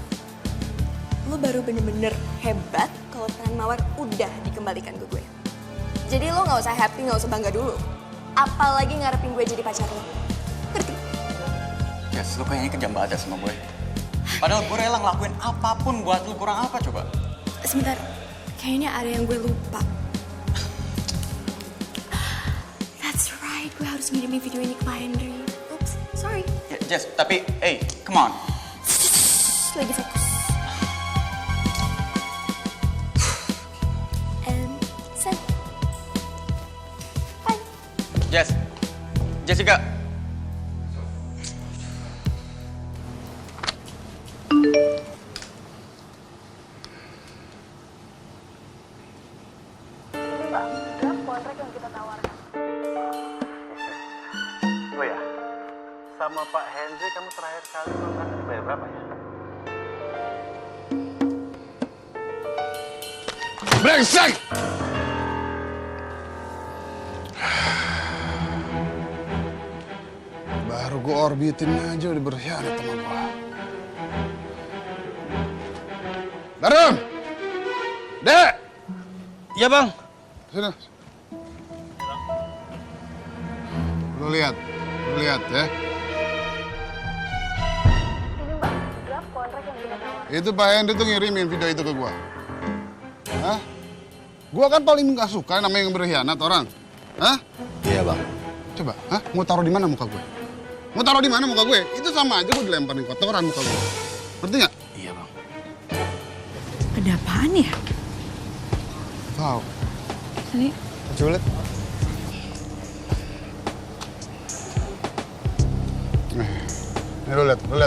Speaker 6: lo baru bener-bener hebat kalau peran Mawar udah dikembalikan ke gue. Jadi lo gak usah happy, gak usah bangga dulu. Apalagi ngarepin gue jadi pacar lo. Ngerti?
Speaker 7: Yes, lo kayaknya kejam banget sama gue. Padahal gue rela ngelakuin apapun buat lo, kurang apa coba?
Speaker 6: Sebentar, kayaknya ada yang gue lupa. That's right, gue harus ngirimin video ini ke Pak Henry. Oops, sorry.
Speaker 7: Ya, Jess, tapi, hey, come on.
Speaker 6: Lagi fokus. And send. Bye.
Speaker 7: Jessica.
Speaker 20: Oh ya, sama Pak Henry kamu terakhir kali kontrak dibayar berapa ya?
Speaker 11: Brengsek! Baru gue orbitin aja udah berkhianat sama gue. Darum! Dek!
Speaker 18: Iya bang.
Speaker 11: Sini. Lu lihat ya. Itu Pak Henry tuh ngirimin video itu ke gua. Hah? Gua kan paling nggak suka namanya yang berkhianat orang. Hah?
Speaker 18: Iya bang.
Speaker 11: Coba, hah? Mau taruh di mana muka gue? Mau taruh di mana muka gue? Itu sama aja gue dilemparin kotoran muka gue. Ngerti nggak?
Speaker 18: Iya bang.
Speaker 4: Ada apaan ya?
Speaker 11: Tahu.
Speaker 4: Ini.
Speaker 12: Julid. Ini lu lihat.
Speaker 6: Ini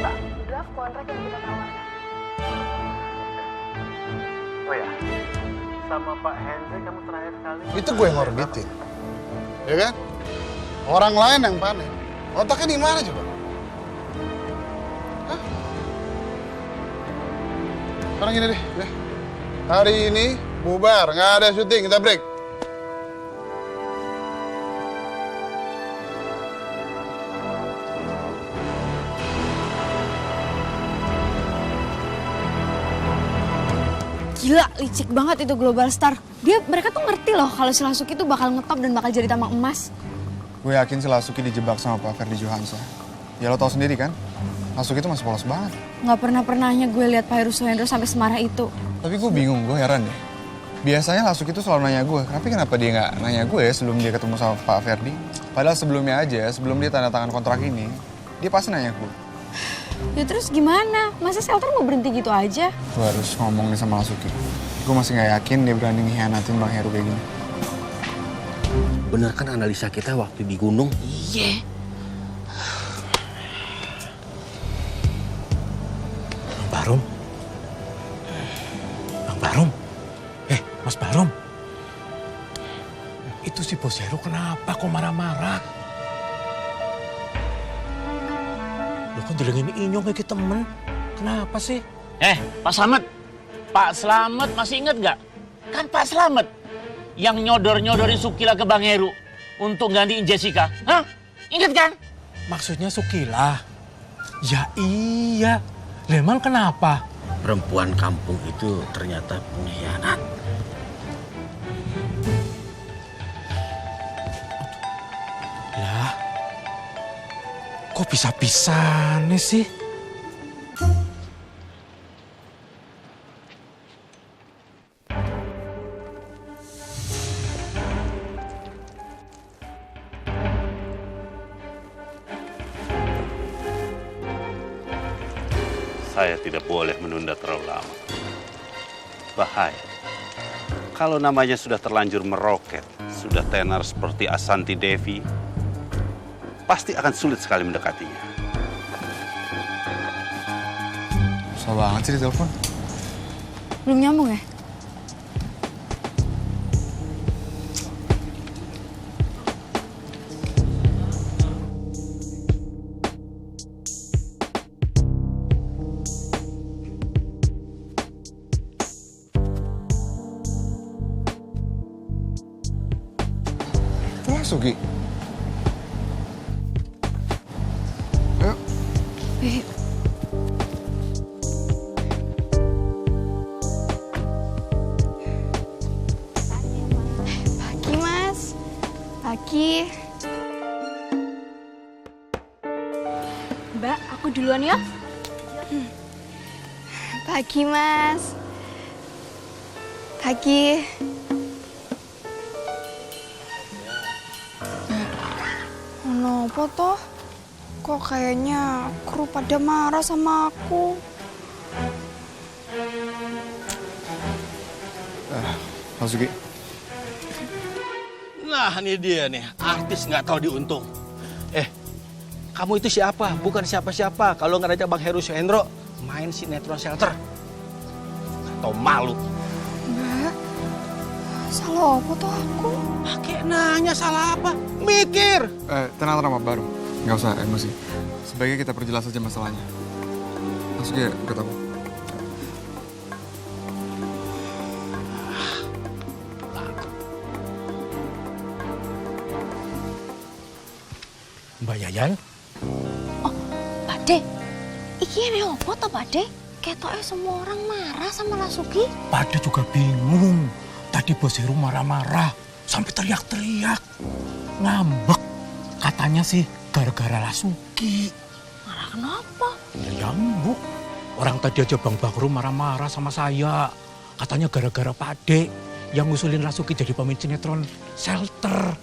Speaker 6: Pak, draft kontrak yang kita tawarkan.
Speaker 20: Oh ya, sama Pak Henry kamu terakhir kali.
Speaker 12: Itu gue yang ngorbitin. Ya kan? Orang lain yang panen. Otaknya di mana coba? Hah? Sekarang gini deh, ya. Hari ini bubar, nggak ada syuting, kita break.
Speaker 4: Gila, licik banget itu Global Star. Mereka tuh ngerti loh kalau si Lasuki tuh bakal ngetop dan bakal jadi tambang emas.
Speaker 12: Gue yakin si Lasuki dijebak sama Pak Ferdi Johansa. Ya lo tau sendiri kan, Lasuki itu masih polos banget.
Speaker 4: Nggak pernah-pernahnya gue lihat Pak Heru Suhendro sampai semarah itu.
Speaker 12: Tapi gue bingung, gue heran deh. Biasanya Lasuki itu selalu nanya gue, tapi kenapa dia nggak nanya gue sebelum dia ketemu sama Pak Ferdi? Padahal sebelumnya aja, sebelum dia tanda tangan kontrak ini, dia pasti nanya gue.
Speaker 4: Ya terus gimana? Masa Shelter mau berhenti gitu aja?
Speaker 12: Gue harus ngomong nih sama Lasuki. Gue masih nggak yakin dia berani ngehianatin Bang Heru kayak gini.
Speaker 22: Bener kan analisa kita waktu di gunung?
Speaker 23: Iya.
Speaker 15: Bang Barum. Mas Barum. Itu si Bos Heru kenapa kok marah-marah? Lo kan dilengin inyong kayak temen. Kenapa sih?
Speaker 18: Pak Slamet. Pak Slamet masih inget nggak? Kan Pak Slamet yang nyodorin Sukila ke Bang Heru untuk gantiin Jessica. Hah? Ingat kan?
Speaker 15: Maksudnya Sukila? Ya iya. Lemang kenapa?
Speaker 22: Perempuan kampung itu ternyata pengkhianat.
Speaker 15: Lah, kok bisa-bisanya sih?
Speaker 1: Saya tidak boleh menunda terlalu lama. Bahaya. Kalau namanya sudah terlanjur meroket, sudah tenar seperti Asanti Devi, pasti akan sulit sekali mendekatinya.
Speaker 12: Susah banget sih di telepon.
Speaker 4: Belum nyambung ya?
Speaker 12: Sugi. Ayo.
Speaker 4: Pagi, Mas. Pagi. Mbak, aku duluan ya.
Speaker 5: Pagi, Mas. Pagi. Kenapa toh? Kok kayaknya kru pada marah sama aku?
Speaker 12: Masuki.
Speaker 22: Nah ini dia nih, artis nggak tahu diuntung. Kamu itu siapa? Bukan siapa-siapa. Kalau nggak ada Bang Heru Suhendro, main sinetron Shelter. Atau malu.
Speaker 5: Mbak, salah apa tuh aku?
Speaker 22: Kayak nanya salah apa? Mikir.
Speaker 12: Tenang Pak Baru. Nggak usah emosi. Sebaiknya kita perjelas aja masalahnya. Masuki ketemu.
Speaker 15: Mbak Yayan?
Speaker 3: Pak De, iki ini apa toh Pak De? Ketoknya semua orang marah sama Lasuki.
Speaker 15: Pak De juga bingung. Tadi Bos Heru marah-marah. Sampai teriak-teriak. Ngambek. Katanya sih gara-gara Lasuki.
Speaker 3: Marah kenapa?
Speaker 15: Ya nyambuk. Orang tadi aja Bang Bakru marah-marah sama saya. Katanya gara-gara Pak De yang ngusulin Lasuki jadi pemain sinetron Shelter.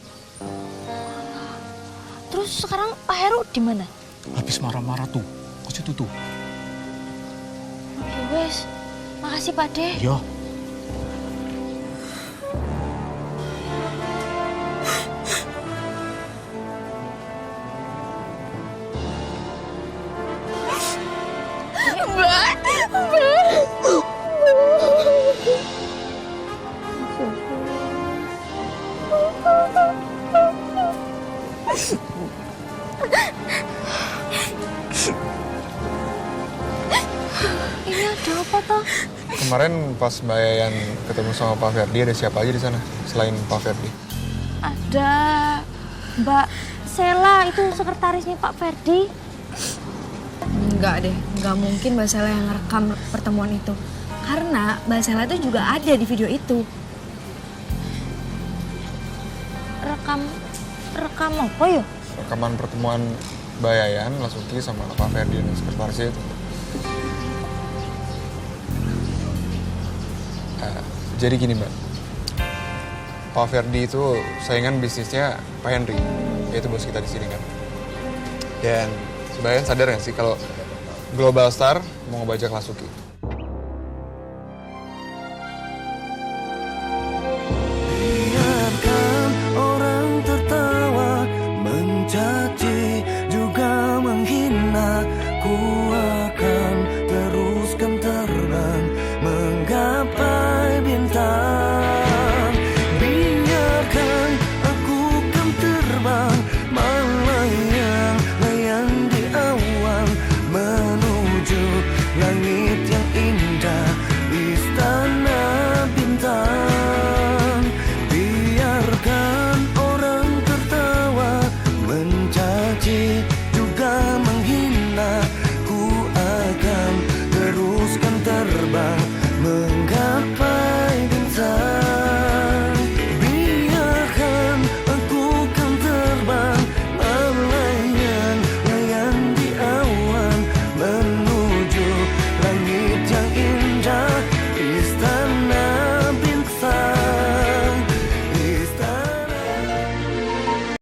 Speaker 3: Terus sekarang Pak Heru di mana?
Speaker 15: Habis marah-marah tuh, ke situ tuh.
Speaker 3: Oke wes, makasih Pak De.
Speaker 15: Yo.
Speaker 3: Ini ada apa toh?
Speaker 2: Kemarin pas Mbak Yayan ketemu sama Pak Ferdi, ada siapa aja di sana selain Pak Ferdi?
Speaker 3: Ada Mbak Sela, itu sekretarisnya Pak Ferdi.
Speaker 4: Enggak deh, enggak mungkin Mbak Sela yang ngerekam pertemuan itu. Karena Mbak Sela itu juga ada di video itu.
Speaker 3: Rekam apa ya?
Speaker 2: Rekaman pertemuan Mbak Yayan, Lasuki sama Pak Ferdi dan sekretarisnya itu. Jadi gini Mbak, Pak Ferdi itu saingan bisnisnya Pak Henry, yaitu bos kita di sini kan. Dan Mbak Yayan sadar nggak sih kalau Global Star mau ngebajak Lasuki?
Speaker 9: Biarkan orang tertawa, mencaci, juga menghina. Ku akan teruskan terbang, menggapai bintang. Biarkan aku kan terbang, melayang-layang di awan, menuju langit yang indah, istana bintang. Biarkan orang tertawa, mencaci, juga menghina. Ku akan teruskan terbang,